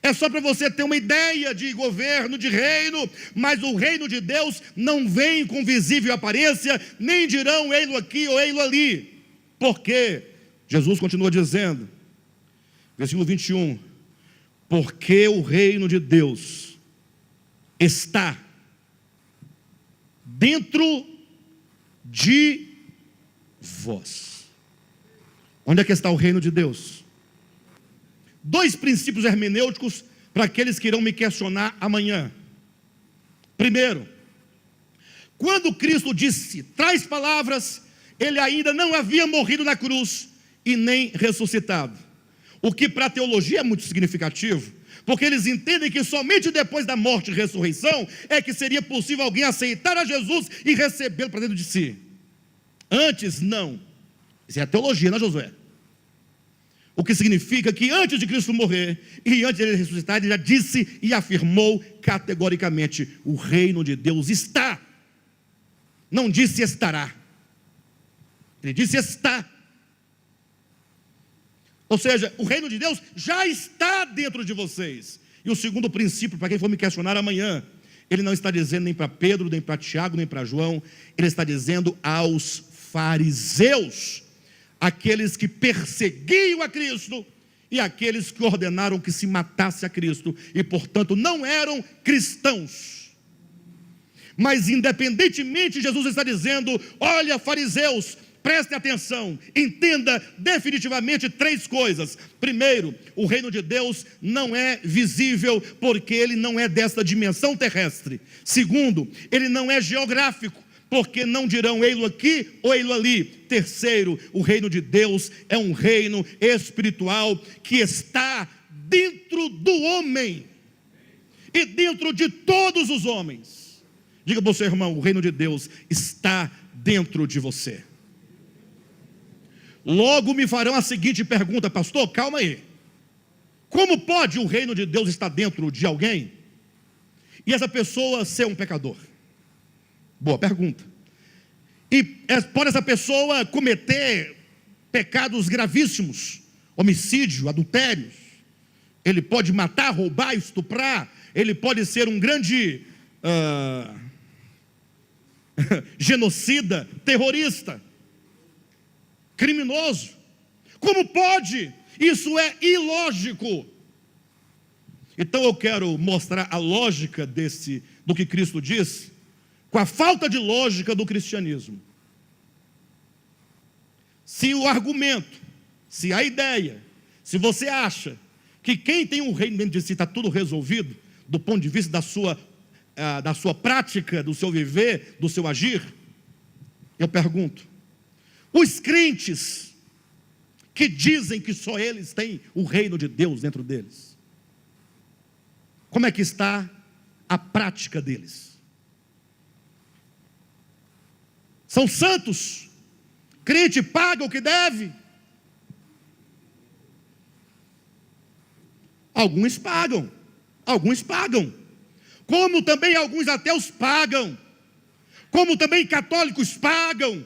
É só para você ter uma ideia de governo, de reino, mas o reino de Deus não vem com visível aparência, nem dirão: ei-lo aqui ou ei-lo ali. Por quê? Jesus continua dizendo, versículo 21, porque o reino de Deus está dentro de vós. Onde é que está o reino de Deus? Dois princípios hermenêuticos para aqueles que irão me questionar amanhã. Primeiro, quando Cristo disse traz palavras, ele ainda não havia morrido na cruz e nem ressuscitado. O que para a teologia é muito significativo, porque eles entendem que somente depois da morte e ressurreição é que seria possível alguém aceitar a Jesus e recebê-lo para dentro de si. Antes, não. Isso é a teologia, não é, Josué? O que significa que antes de Cristo morrer e antes de ele ressuscitar, ele já disse e afirmou categoricamente: o reino de Deus está. Não disse estará. Ele disse está. Ou seja, o reino de Deus já está dentro de vocês. E o segundo princípio, para quem for me questionar amanhã, ele não está dizendo nem para Pedro, nem para Tiago, nem para João, ele está dizendo aos fariseus, aqueles que perseguiam a Cristo e aqueles que ordenaram que se matasse a Cristo e, portanto, não eram cristãos. Mas, independentemente, Jesus está dizendo: olha, fariseus, prestem atenção, entenda definitivamente 3 coisas. Primeiro, o reino de Deus não é visível, porque ele não é desta dimensão terrestre. Segundo, ele não é geográfico, porque não dirão ei-lo aqui ou ei-lo ali. Terceiro, o reino de Deus é um reino espiritual que está dentro do homem e dentro de todos os homens. Diga para o seu irmão: o reino de Deus está dentro de você. Logo me farão a seguinte pergunta: pastor, calma aí, como pode o reino de Deus estar dentro de alguém e essa pessoa ser um pecador? Boa pergunta. E pode essa pessoa cometer pecados gravíssimos, homicídio, adultérios, ele pode matar, roubar, estuprar, ele pode ser um grande genocida, terrorista, criminoso. Como pode? Isso é ilógico. Então eu quero mostrar a lógica do que Cristo diz, com a falta de lógica do cristianismo. Se o argumento, se a ideia, se você acha que quem tem um reino dentro de si está tudo resolvido, do ponto de vista da sua prática, do seu viver, do seu agir, eu pergunto: os crentes que dizem que só eles têm o reino de Deus dentro deles, como é que está a prática deles? São santos? Crente paga o que deve? Alguns pagam, como também alguns ateus pagam, como também católicos pagam,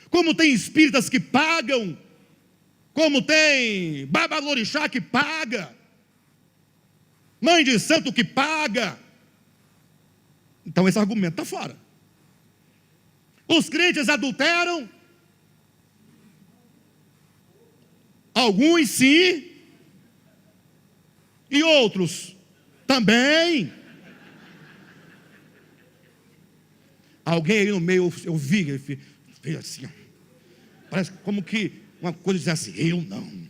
como tem espíritas que pagam, como tem babalorixá que paga, mãe de santo que paga. Então esse argumento está fora. Os crentes adulteram? Alguns sim, e outros também. Alguém aí no meio, eu vi, ele fez assim, parece como que uma coisa diz assim: eu não.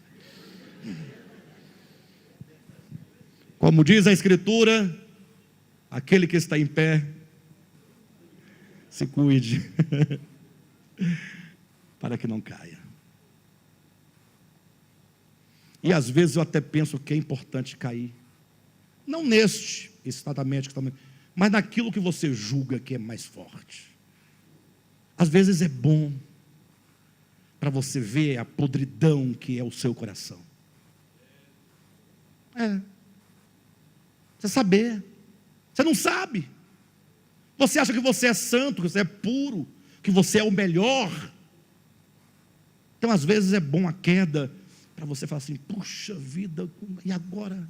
Como diz a Escritura, aquele que está em pé, se cuide, para que não caia. E às vezes eu até penso que é importante cair, não neste, exatamente, mas naquilo que você julga que é mais forte. Às vezes é bom para você ver a podridão que é o seu coração. Você saber. Você não sabe. Você acha que você é santo, que você é puro, que você é o melhor. Então às vezes é bom a queda, para você falar assim: puxa vida, e agora?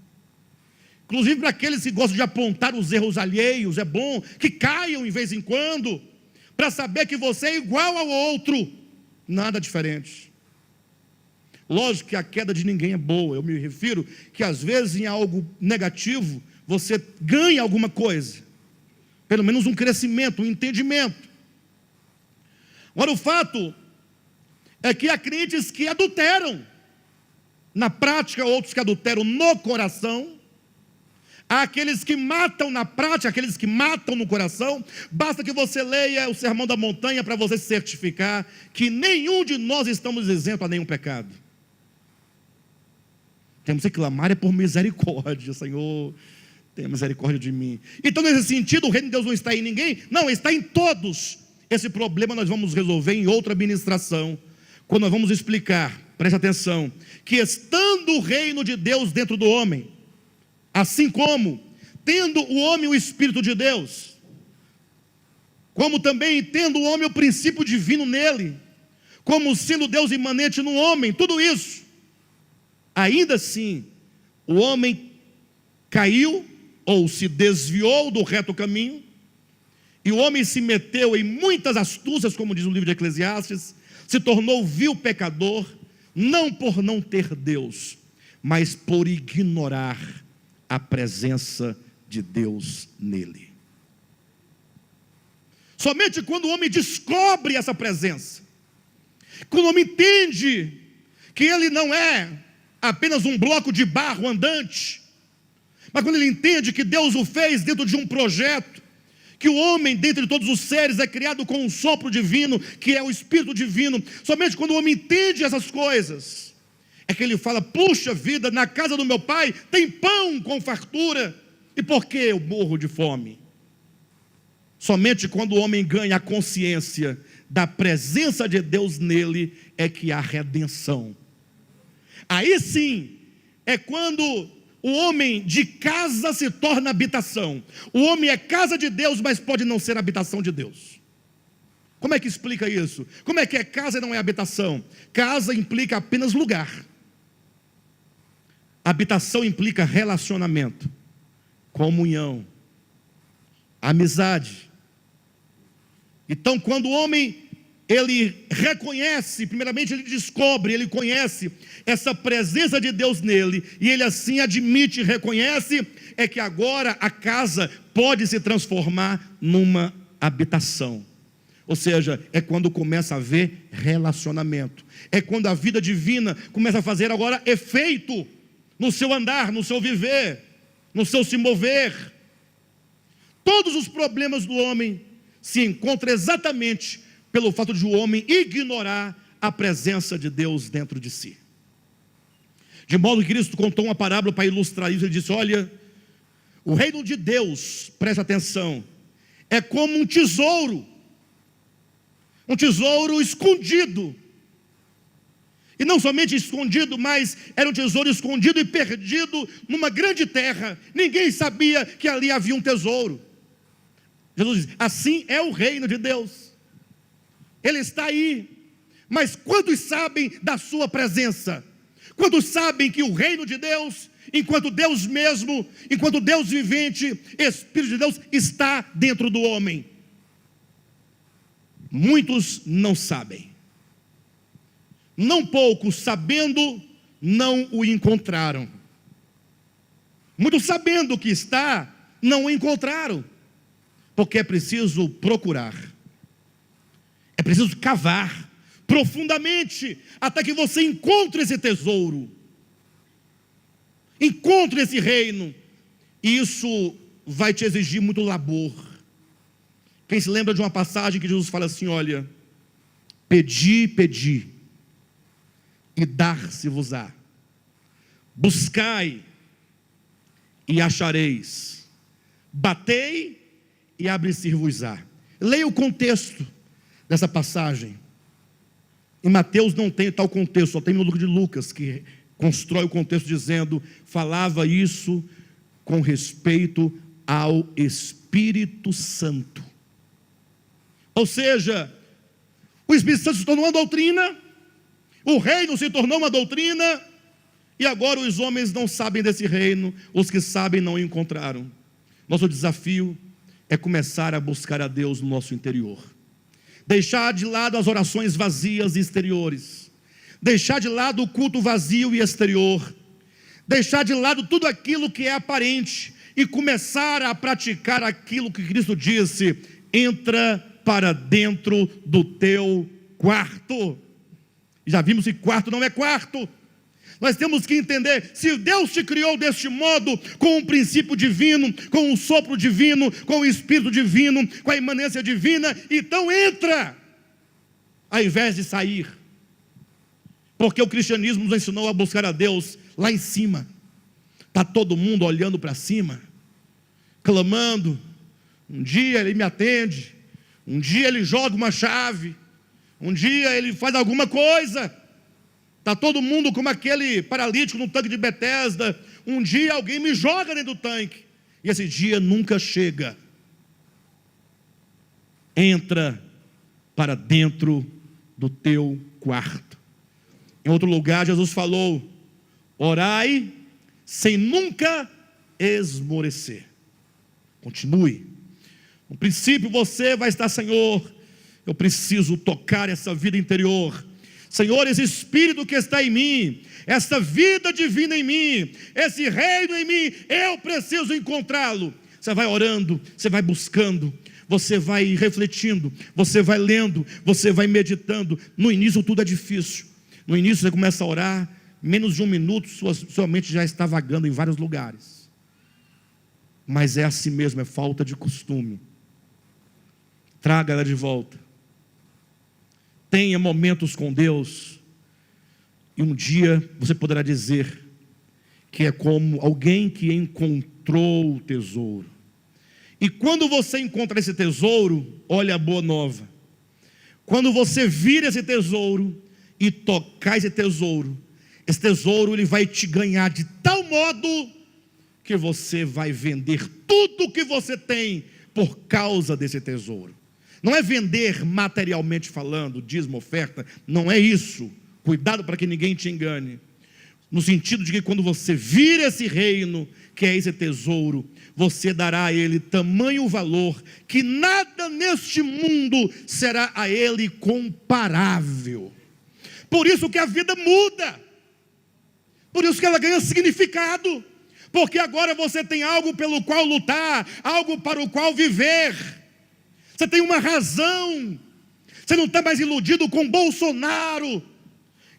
Inclusive para aqueles que gostam de apontar os erros alheios, é bom que caiam em vez em quando, para saber que você é igual ao outro, nada diferente. Lógico que a queda de ninguém é boa, eu me refiro que às vezes em algo negativo, você ganha alguma coisa, pelo menos um crescimento, um entendimento. Agora o fato é que há crentes que adulteram na prática, outros que adulteram no coração. Há aqueles que matam na prática, aqueles que matam no coração. Basta que você leia o Sermão da Montanha para você se certificar que nenhum de nós estamos isentos a nenhum pecado. Temos que clamar por misericórdia. Senhor, tenha misericórdia de mim. Então nesse sentido o reino de Deus não está em ninguém, não, está em todos. Esse problema nós vamos resolver em outra ministração, quando nós vamos explicar, preste atenção, que estando o reino de Deus dentro do homem, assim como tendo o homem o Espírito de Deus, como também tendo o homem o princípio divino nele, como sendo Deus imanente no homem, tudo isso, ainda assim, o homem caiu ou se desviou do reto caminho, e o homem se meteu em muitas astúcias, como diz o livro de Eclesiastes, se tornou vil pecador, não por não ter Deus, mas por ignorar a presença de Deus nele. Somente quando o homem descobre essa presença, quando o homem entende que ele não é apenas um bloco de barro andante, mas quando ele entende que Deus o fez dentro de um projeto, que o homem, dentre todos os seres, é criado com um sopro divino, que é o Espírito divino, somente quando o homem entende essas coisas, é que ele fala: puxa vida, na casa do meu pai tem pão com fartura, e por que eu morro de fome? Somente quando o homem ganha a consciência da presença de Deus nele, é que há redenção. Aí sim, é quando o homem de casa se torna habitação. O homem é casa de Deus, mas pode não ser habitação de Deus. Como é que explica isso? Como é que é casa e não é habitação? Casa implica apenas lugar. Habitação implica relacionamento, comunhão, amizade. Então, quando o homem, ele reconhece, primeiramente ele descobre, ele conhece essa presença de Deus nele, e ele assim admite e reconhece, é que agora a casa pode se transformar numa habitação. Ou seja, é quando começa a haver relacionamento, é quando a vida divina começa a fazer agora efeito no seu andar, no seu viver, no seu se mover. Todos os problemas do homem se encontram exatamente pelo fato de o homem ignorar a presença de Deus dentro de si. De modo que Cristo contou uma parábola para ilustrar isso. Ele disse: olha, o reino de Deus, presta atenção, é como um tesouro escondido. E não somente escondido, mas era um tesouro escondido e perdido numa grande terra. Ninguém sabia que ali havia um tesouro. Jesus diz: assim é o reino de Deus. Ele está aí. Mas quantos sabem da sua presença? Quantos sabem que o reino de Deus, enquanto Deus mesmo, enquanto Deus vivente, Espírito de Deus, está dentro do homem? Muitos não sabem. Não poucos, sabendo, não o encontraram. Muitos, sabendo que está, não o encontraram. Porque é preciso procurar, é preciso cavar profundamente, até que você encontre esse tesouro, encontre esse reino, e isso vai te exigir muito labor. Quem se lembra de uma passagem que Jesus fala assim: olha, pedi, pedi, e dar-se-vos-á, buscai, e achareis, batei, e abre-se-vos-á. Leia o contexto dessa passagem. Em Mateus não tem tal contexto, só tem no livro de Lucas, que constrói o contexto dizendo: falava isso com respeito ao Espírito Santo. Ou seja, o Espírito Santo se tornou uma doutrina, o reino se tornou uma doutrina, e agora os homens não sabem desse reino, os que sabem não o encontraram. Nosso desafio é começar a buscar a Deus no nosso interior, deixar de lado as orações vazias e exteriores, deixar de lado o culto vazio e exterior, deixar de lado tudo aquilo que é aparente, e começar a praticar aquilo que Cristo disse: entra para dentro do teu quarto. Já vimos que quarto não é quarto. Nós temos que entender: se Deus te criou deste modo, com um princípio divino, com um sopro divino, com o Espírito divino, com a imanência divina, então entra, ao invés de sair. Porque o cristianismo nos ensinou a buscar a Deus lá em cima. Está todo mundo olhando para cima, clamando. Um dia Ele me atende, um dia Ele joga uma chave, um dia Ele faz alguma coisa. Está todo mundo como aquele paralítico no tanque de Betesda: um dia alguém me joga dentro do tanque, e esse dia nunca chega. Entra para dentro do teu quarto. Em outro lugar Jesus falou: orai sem nunca esmorecer. Continue. No princípio você vai estar: Senhor, eu preciso tocar essa vida interior. Senhor, esse Espírito que está em mim, essa vida divina em mim, esse reino em mim, eu preciso encontrá-lo. Você vai orando, você vai buscando, você vai refletindo, você vai lendo, você vai meditando. No início tudo é difícil. No início você começa a orar, menos de um minuto sua mente já está vagando em vários lugares. Mas é assim mesmo, é falta de costume. Traga ela de volta. Tenha momentos com Deus, e um dia você poderá dizer que é como alguém que encontrou o tesouro. E quando você encontra esse tesouro, olha a boa nova: quando você vira esse tesouro e tocar esse tesouro ele vai te ganhar de tal modo que você vai vender tudo que você tem por causa desse tesouro. Não é vender materialmente falando, dízimo, oferta, não é isso. Cuidado para que ninguém te engane. No sentido de que quando você vira esse reino, que é esse tesouro, você dará a ele tamanho valor que nada neste mundo será a ele comparável. Por isso que a vida muda, por isso que ela ganha significado, porque agora você tem algo pelo qual lutar, algo para o qual viver. Você tem uma razão. Você não está mais iludido com Bolsonaro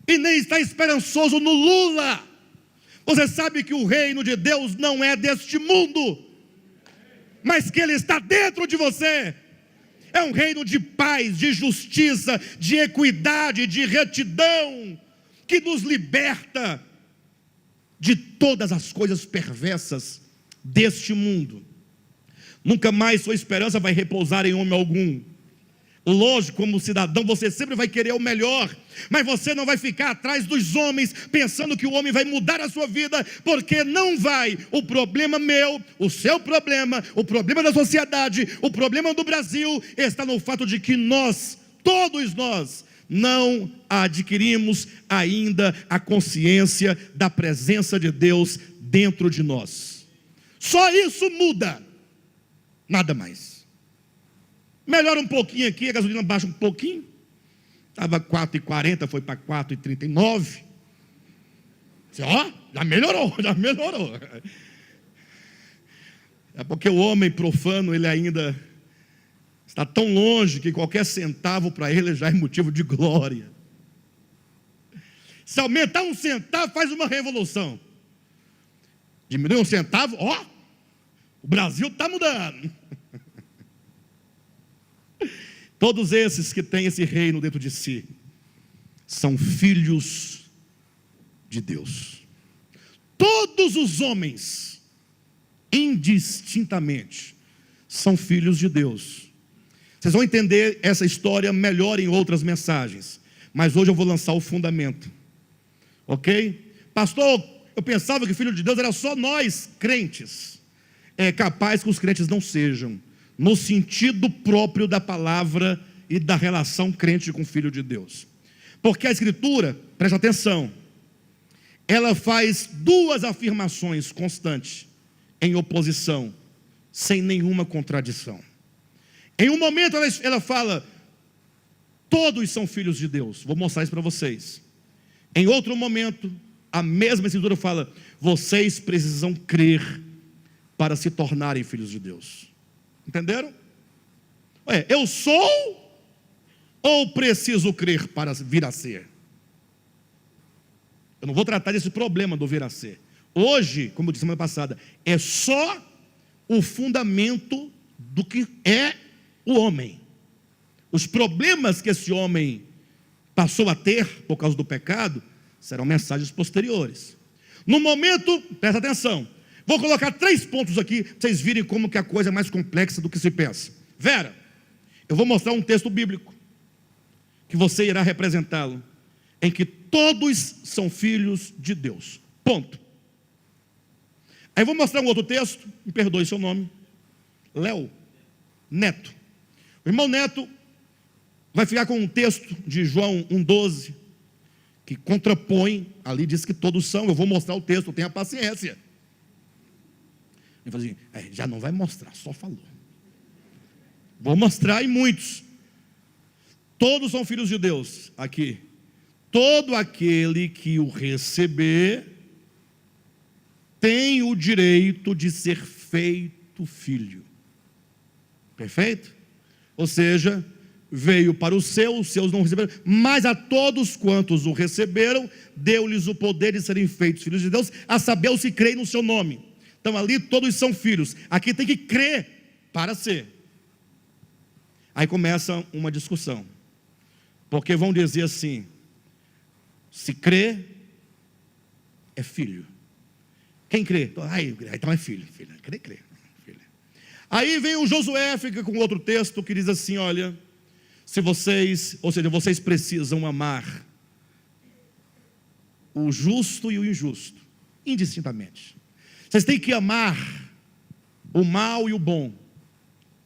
e nem está esperançoso no Lula. Você sabe que o reino de Deus não é deste mundo, mas que ele está dentro de você. É um reino de paz, de justiça, de equidade, de retidão, que nos liberta de todas as coisas perversas deste mundo. Nunca mais sua esperança vai repousar em homem algum. Lógico, como cidadão, você sempre vai querer o melhor, mas você não vai ficar atrás dos homens, pensando que o homem vai mudar a sua vida, porque não vai. O problema meu, o seu problema, o problema da sociedade, o problema do Brasil, está no fato de que nós, todos nós, não adquirimos ainda a consciência da presença de Deus dentro de nós. Só isso muda. Nada mais. Melhora um pouquinho aqui, a gasolina baixa um pouquinho. Estava 4,40, foi para 4,39. Ó, já melhorou. É porque o homem profano, ele ainda está tão longe que qualquer centavo para ele já é motivo de glória. Se aumentar um centavo, faz uma revolução. Diminui um centavo, ó, o Brasil está mudando. Todos esses que têm esse reino dentro de si são filhos de Deus. Todos os homens, indistintamente, são filhos de Deus. Vocês vão entender essa história melhor em outras mensagens, mas hoje eu vou lançar o fundamento. Ok? Pastor, eu pensava que filho de Deus era só nós, crentes. É capaz que os crentes não sejam, no sentido próprio da palavra e da relação crente com o Filho de Deus. Porque a Escritura, presta atenção, ela faz duas afirmações constantes, em oposição, sem nenhuma contradição. Em um momento ela fala, todos são filhos de Deus. Vou mostrar isso para vocês. Em outro momento, a mesma Escritura fala, vocês precisam crer para se tornarem filhos de Deus. Entenderam? Eu sou ou preciso crer para vir a ser? Eu não vou tratar desse problema do vir a ser. Hoje, como eu disse semana passada, é só o fundamento do que é o homem. Os problemas que esse homem passou a ter por causa do pecado serão mensagens posteriores. No momento, presta atenção, vou colocar 3 pontos aqui, para vocês virem como que a coisa é mais complexa do que se pensa. Vera, eu vou mostrar um texto bíblico, que você irá representá-lo, em que todos são filhos de Deus. Ponto. Aí vou mostrar um outro texto, me perdoe seu nome, Léo Neto. O irmão Neto vai ficar com um texto de João 1,12, que contrapõe, ali diz que todos são, eu vou mostrar o texto, tenha paciência. Ele falou assim, já não vai mostrar, só falou. Vou mostrar em muitos. Todos são filhos de Deus, aqui. Todo aquele que o receber, tem o direito de ser feito filho. Perfeito? Ou seja, veio para os seus não receberam, mas a todos quantos o receberam, deu-lhes o poder de serem feitos filhos de Deus, a saber os que creem no seu nome. Então ali todos são filhos, aqui tem que crer para ser. Aí começa uma discussão, porque vão dizer assim, se crê, é filho. Quem crê? Então é filho, crê. Aí vem o Josué, fica com outro texto que diz assim, olha, se vocês, ou seja, vocês precisam amar o justo e o injusto, indistintamente. Vocês têm que amar o mal e o bom,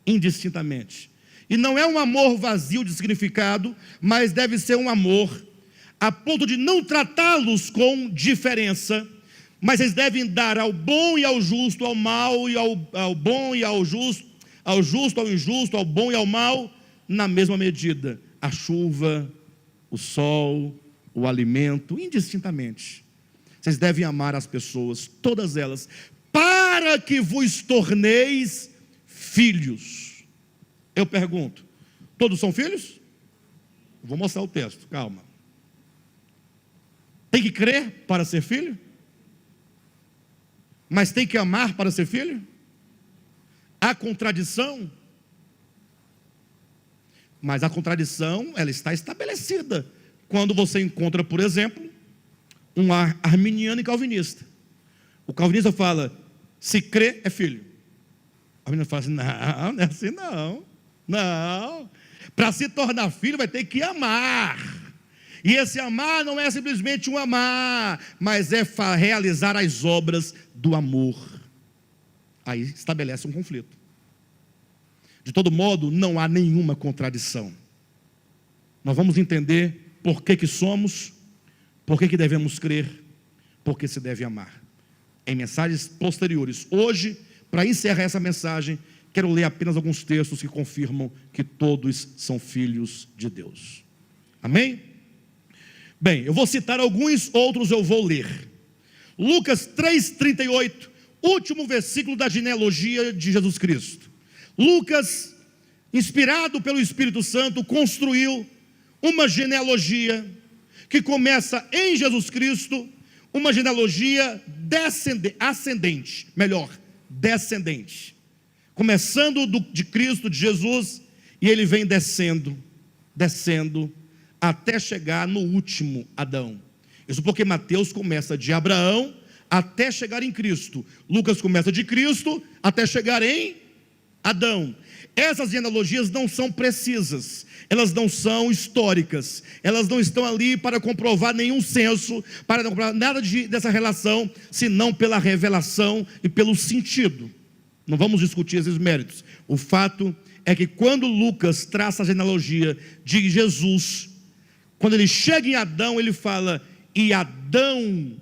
indistintamente. E não é um amor vazio de significado, mas deve ser um amor a ponto de não tratá-los com diferença, mas eles devem dar ao bom e ao justo, ao mal e ao bom e ao justo, ao injusto, ao bom e ao mal, na mesma medida. A chuva, o sol, o alimento, indistintamente. Vocês devem amar as pessoas, todas elas, para que vos torneis filhos. Eu pergunto, todos são filhos? Vou mostrar o texto, calma. Tem que crer para ser filho? Mas tem que amar para ser filho? Há contradição? Mas a contradição, ela está estabelecida quando você encontra, por exemplo, um arminiano e calvinista. O calvinista fala, se crê é filho. O arminiano fala assim, não é assim não. Para se tornar filho vai ter que amar. E esse amar não é simplesmente um amar, mas é realizar as obras do amor. Aí estabelece um conflito. De todo modo, não há nenhuma contradição. Nós vamos entender por que somos, por que devemos crer, por que se deve amar. Em mensagens posteriores. Hoje, para encerrar essa mensagem, quero ler apenas alguns textos que confirmam que todos são filhos de Deus. Amém? Bem, eu vou citar alguns, outros eu vou ler. Lucas 3,38, último versículo da genealogia de Jesus Cristo. Lucas, inspirado pelo Espírito Santo, construiu uma genealogia que começa em Jesus Cristo, uma genealogia descendente, começando de Cristo, de Jesus, e ele vem descendo, até chegar no último Adão. Isso porque Mateus começa de Abraão até chegar em Cristo. Lucas começa de Cristo até chegar em Adão. Essas genealogias não são precisas, elas não são históricas, elas não estão ali para comprovar nenhum censo, para não comprovar nada dessa relação, senão pela revelação e pelo sentido. Não vamos discutir esses méritos. O fato é que quando Lucas traça a genealogia de Jesus, quando ele chega em Adão, ele fala, e Adão,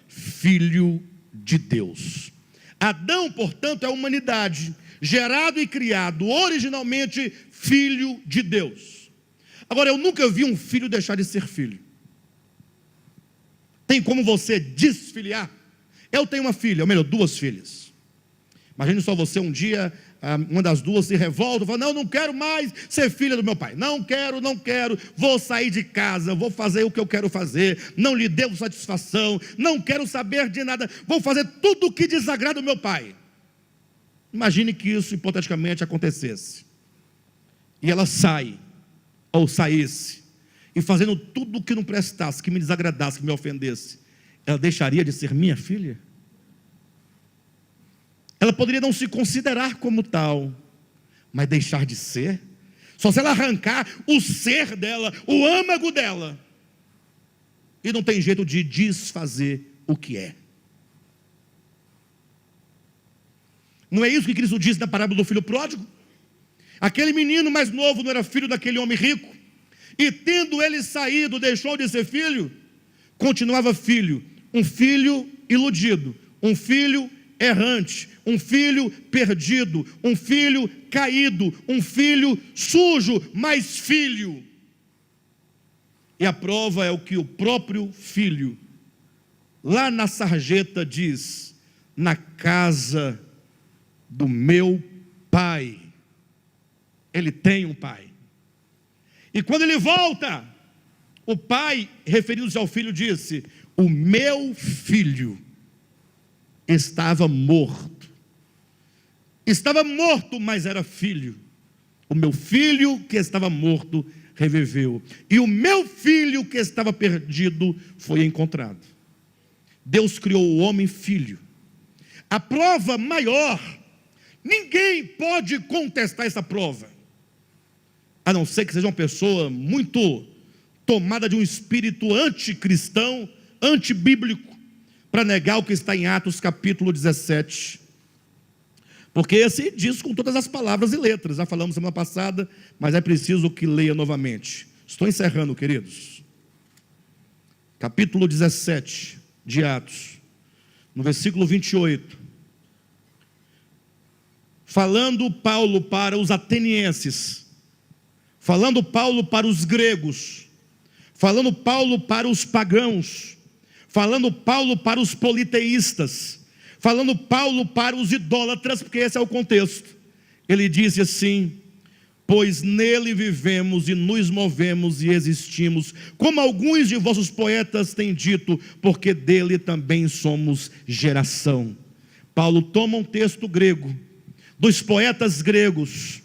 filho de Deus. Adão, portanto, é a humanidade, gerado e criado, originalmente filho de Deus. Agora, eu nunca vi um filho deixar de ser filho. Tem como você desfiliar? Eu tenho uma filha, ou melhor, duas filhas. Imagine só você um dia, uma das duas se revolta, fala, não quero mais ser filha do meu pai, não quero, vou sair de casa, vou fazer o que eu quero fazer, não lhe devo satisfação, não quero saber de nada, vou fazer tudo o que desagrada o meu pai. Imagine que isso hipoteticamente acontecesse, e ela sai, ou saísse, e fazendo tudo o que não prestasse, que me desagradasse, que me ofendesse, ela deixaria de ser minha filha? Ela poderia não se considerar como tal, mas deixar de ser, só se ela arrancar o ser dela, o âmago dela, e não tem jeito de desfazer o que é. Não é isso que Cristo disse na parábola do filho pródigo? Aquele menino mais novo não era filho daquele homem rico, e tendo ele saído, deixou de ser filho, continuava filho, um filho iludido, um filho errante, um filho perdido, um filho caído, um filho sujo, mas filho. E a prova é o que o próprio filho, lá na sarjeta, diz: na casa do meu pai. Ele tem um pai. E quando ele volta, o pai, referindo-se ao filho, disse: o meu filho estava morto. Estava morto, mas era filho. O meu filho que estava morto reviveu. E o meu filho que estava perdido foi encontrado. Deus criou o homem filho. A prova maior, ninguém pode contestar essa prova, a não ser que seja uma pessoa muito tomada de um espírito anticristão, antibíblico, para negar o que está em Atos capítulo 17. Porque esse diz com todas as palavras e letras. Já falamos semana passada, mas é preciso que leia novamente. Estou encerrando, queridos. Capítulo 17 de Atos, no versículo 28. Falando Paulo para os atenienses, falando Paulo para os gregos, falando Paulo para os pagãos, falando Paulo para os politeístas, falando Paulo para os idólatras, porque esse é o contexto. Ele disse assim: pois nele vivemos e nos movemos e existimos, como alguns de vossos poetas têm dito, porque dele também somos geração. Paulo toma um texto grego, dos poetas gregos,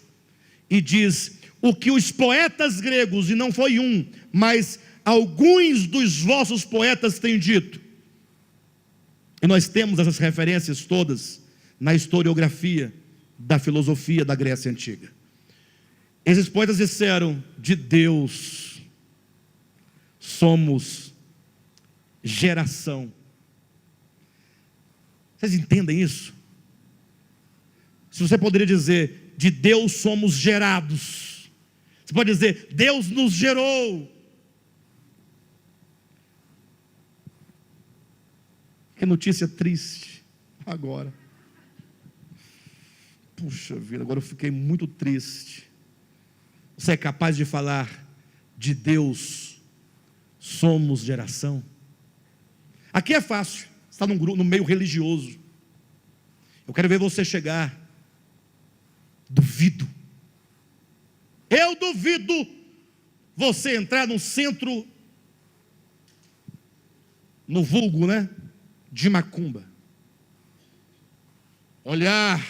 e diz: o que os poetas gregos, e não foi um, mas alguns dos vossos poetas têm dito. E nós temos essas referências todas na historiografia da filosofia da Grécia Antiga. Esses poetas disseram: de Deus somos geração. Vocês entendem isso? Se você poderia dizer: de Deus somos gerados. Você pode dizer: Deus nos gerou. Que notícia triste agora. Puxa vida, agora eu fiquei muito triste. Você é capaz de falar: de Deus somos geração? Aqui é fácil, está no meio religioso. Eu quero ver você chegar. Duvido. Eu duvido você entrar num centro, no vulgo, né, de macumba, olhar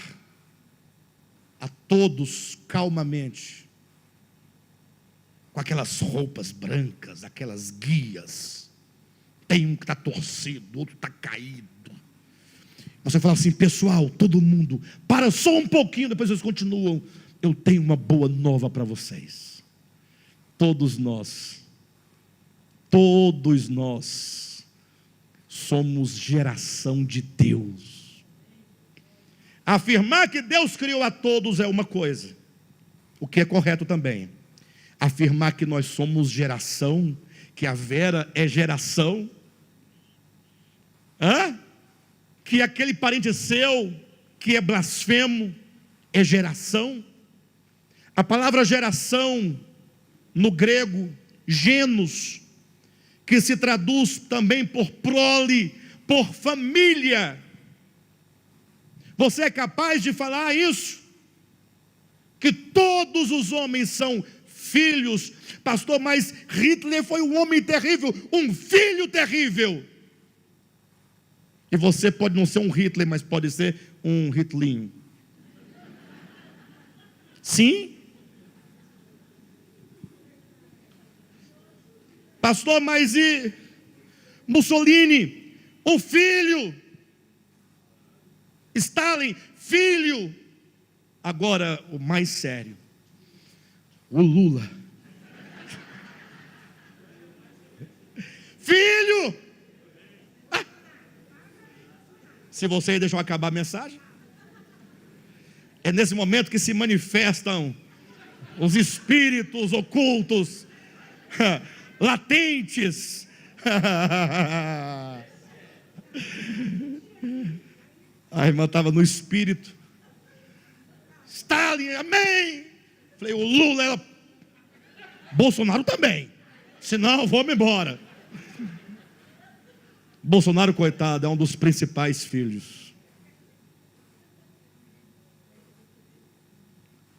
a todos calmamente, com aquelas roupas brancas, aquelas guias. Tem um que está torcido, outro está caído. Você fala assim: pessoal, todo mundo, para só um pouquinho, depois eles continuam. Eu tenho uma boa nova para vocês. Todos nós somos geração de Deus. Afirmar que Deus criou a todos é uma coisa, o que é correto também. Afirmar que nós somos geração, que a Vera é geração, que aquele parente seu que é blasfemo é geração. A palavra geração no grego, genos, que se traduz também por prole, por família. Você é capaz de falar isso? Que todos os homens são filhos. Pastor, mas Hitler foi um homem terrível, um filho terrível. E você pode não ser um Hitler, mas pode ser um Hitlinho. Sim. Pastor, mas e Mussolini? Um filho. Stalin, filho. Agora, o mais sério, o Lula. Filho. Se você deixar eu acabar a mensagem, é nesse momento que se manifestam os espíritos ocultos, latentes. A irmã estava no espírito. Stalin, amém. Falei, o Lula, ela... Bolsonaro também. Senão eu vou me embora. Bolsonaro, coitado, é um dos principais filhos.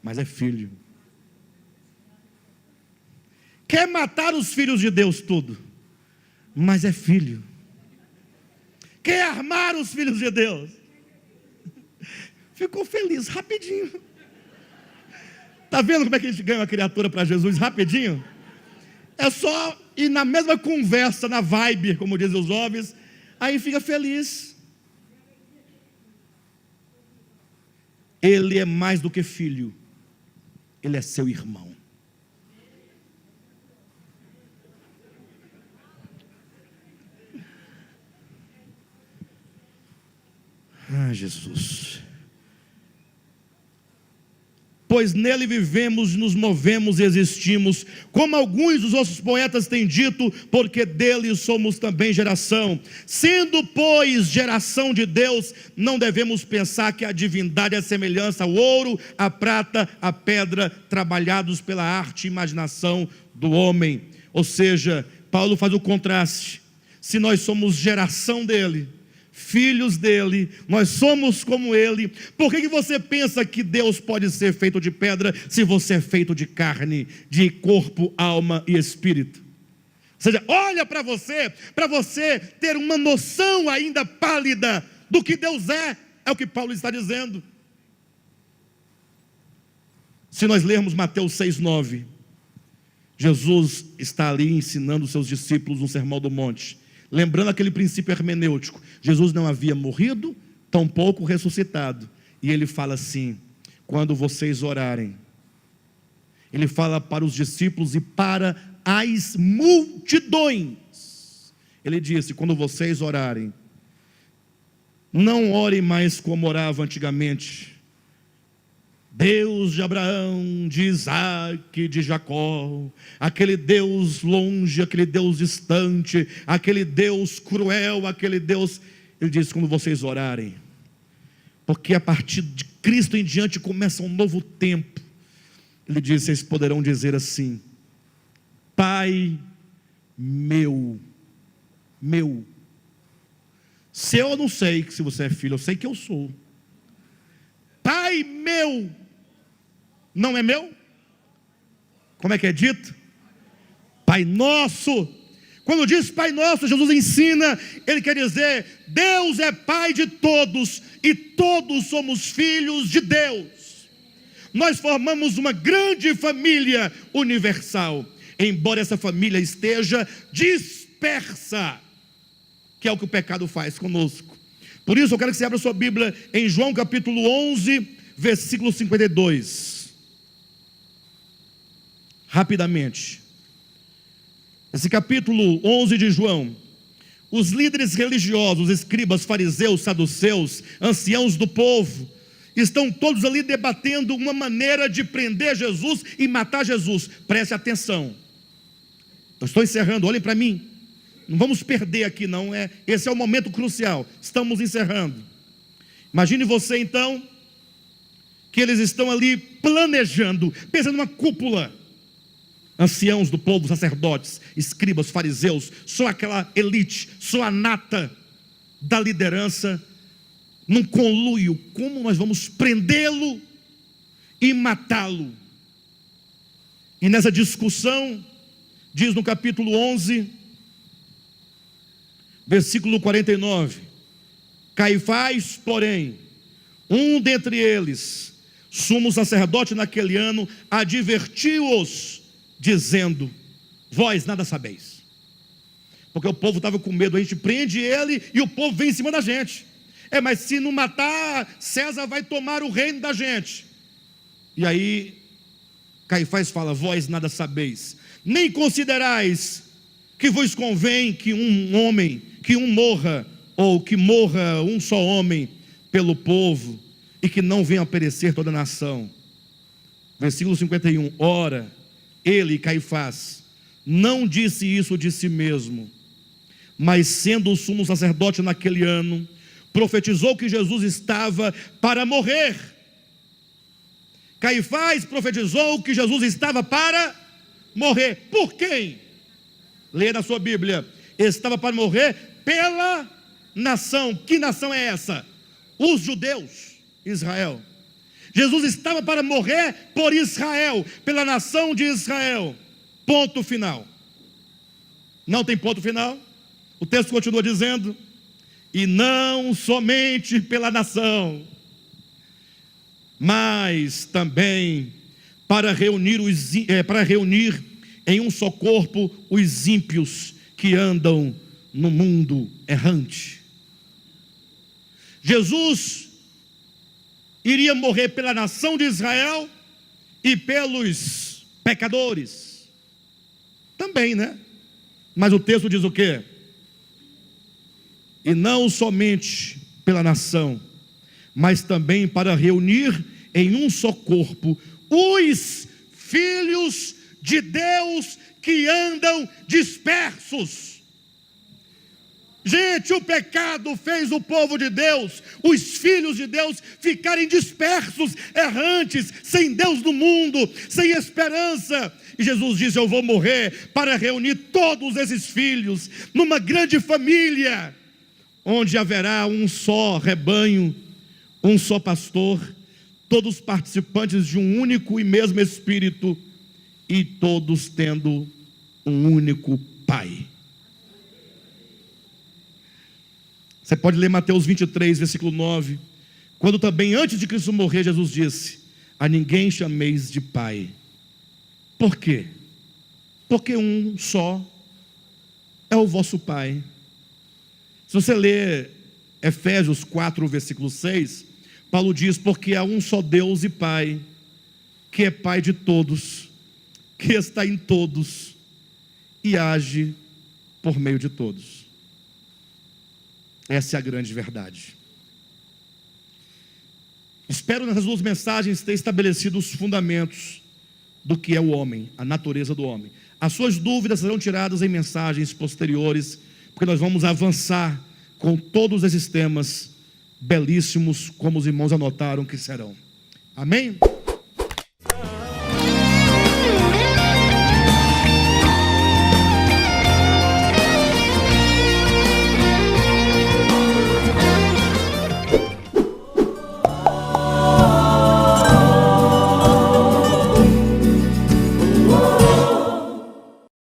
Mas é filho. Quer matar os filhos de Deus tudo, mas é filho. Quer armar os filhos de Deus. Ficou feliz rapidinho. Está vendo como é que a gente ganha uma criatura para Jesus rapidinho? É só ir na mesma conversa, na vibe, como dizem os jovens, aí fica feliz. Ele é mais do que filho, ele é seu irmão. Ah, Jesus. Pois nele vivemos, nos movemos e existimos, como alguns dos nossos poetas têm dito, porque dele somos também geração. Sendo, pois, geração de Deus, não devemos pensar que a divindade é semelhança ao ouro, à prata, à pedra, trabalhados pela arte e imaginação do homem. Ou seja, Paulo faz o contraste. Se nós somos geração dele, filhos dele, nós somos como ele, por que você pensa que Deus pode ser feito de pedra, se você é feito de carne, de corpo, alma e espírito? Ou seja, olha para você ter uma noção ainda pálida do que Deus é o que Paulo está dizendo. Se nós lermos Mateus 6,9, Jesus está ali ensinando os seus discípulos no Sermão do Monte, lembrando aquele princípio hermenêutico. Jesus não havia morrido, tampouco ressuscitado. E ele fala assim: quando vocês orarem, ele fala para os discípulos e para as multidões. Ele disse: quando vocês orarem, não orem mais como oravam antigamente. Deus de Abraão, de Isaac, de Jacó, aquele Deus longe, aquele Deus distante, aquele Deus cruel, aquele Deus... Ele diz: quando vocês orarem, porque a partir de Cristo em diante começa um novo tempo. Ele diz: vocês poderão dizer assim: Pai meu. Se eu não sei que se você é filho, eu sei que eu sou. Pai meu. Não é meu? Como é que é dito? Pai nosso. Quando diz Pai nosso, Jesus ensina, ele quer dizer: Deus é Pai de todos, e todos somos filhos de Deus. Nós formamos uma grande família universal, embora essa família esteja dispersa, que é o que o pecado faz conosco. Por isso eu quero que você abra sua Bíblia em João capítulo 11, versículo 52. Rapidamente. Esse capítulo 11 de João. Os líderes religiosos, escribas, fariseus, saduceus, anciãos do povo, estão todos ali debatendo uma maneira de prender Jesus e matar Jesus. Preste atenção. Eu estou encerrando, olhem para mim. Não vamos perder aqui não, esse é o momento crucial. Estamos encerrando. Imagine você então, que eles estão ali planejando, pensando numa cúpula. Anciãos do povo, sacerdotes, escribas, fariseus, só aquela elite, só a nata da liderança, num conluio, como nós vamos prendê-lo e matá-lo. E nessa discussão, diz no capítulo 11, versículo 49, Caifás, porém, um dentre eles, sumo sacerdote naquele ano, advertiu-os, dizendo: vós nada sabeis. Porque o povo estava com medo, a gente prende ele e o povo vem em cima da gente. Mas se não matar, César vai tomar o reino da gente. E aí Caifás fala: vós nada sabeis, nem considerais que vos convém que um morra, ou que morra um só homem pelo povo, e que não venha a perecer toda a nação. Versículo 51, ora, ele, Caifás, não disse isso de si mesmo, mas sendo o sumo sacerdote naquele ano, profetizou que Jesus estava para morrer. Caifás profetizou que Jesus estava para morrer. Por quem? Leia na sua Bíblia. Estava para morrer pela nação. Que nação é essa? Os judeus, Israel. Jesus estava para morrer por Israel, pela nação de Israel. Ponto final. Não tem ponto final. O texto continua dizendo: e não somente pela nação, mas também para reunir em um só corpo os ímpios que andam no mundo errante. Jesus iria morrer pela nação de Israel e pelos pecadores também, né? Mas o texto diz o quê? E não somente pela nação, mas também para reunir em um só corpo os filhos de Deus que andam dispersos. Gente, o pecado fez o povo de Deus, os filhos de Deus, ficarem dispersos, errantes, sem Deus no mundo, sem esperança. E Jesus disse: eu vou morrer para reunir todos esses filhos numa grande família, onde haverá um só rebanho, um só pastor, todos participantes de um único e mesmo Espírito, e todos tendo um único Pai. Você pode ler Mateus 23, versículo 9. Quando também antes de Cristo morrer, Jesus disse: a ninguém chameis de Pai. Por quê? Porque um só é o vosso Pai. Se você ler Efésios 4, versículo 6, Paulo diz: porque há um só Deus e Pai, que é Pai de todos, que está em todos e age por meio de todos. Essa é a grande verdade. Espero nessas duas mensagens ter estabelecido os fundamentos do que é o homem, a natureza do homem. As suas dúvidas serão tiradas em mensagens posteriores, porque nós vamos avançar com todos esses temas belíssimos, como os irmãos anotaram que serão. Amém?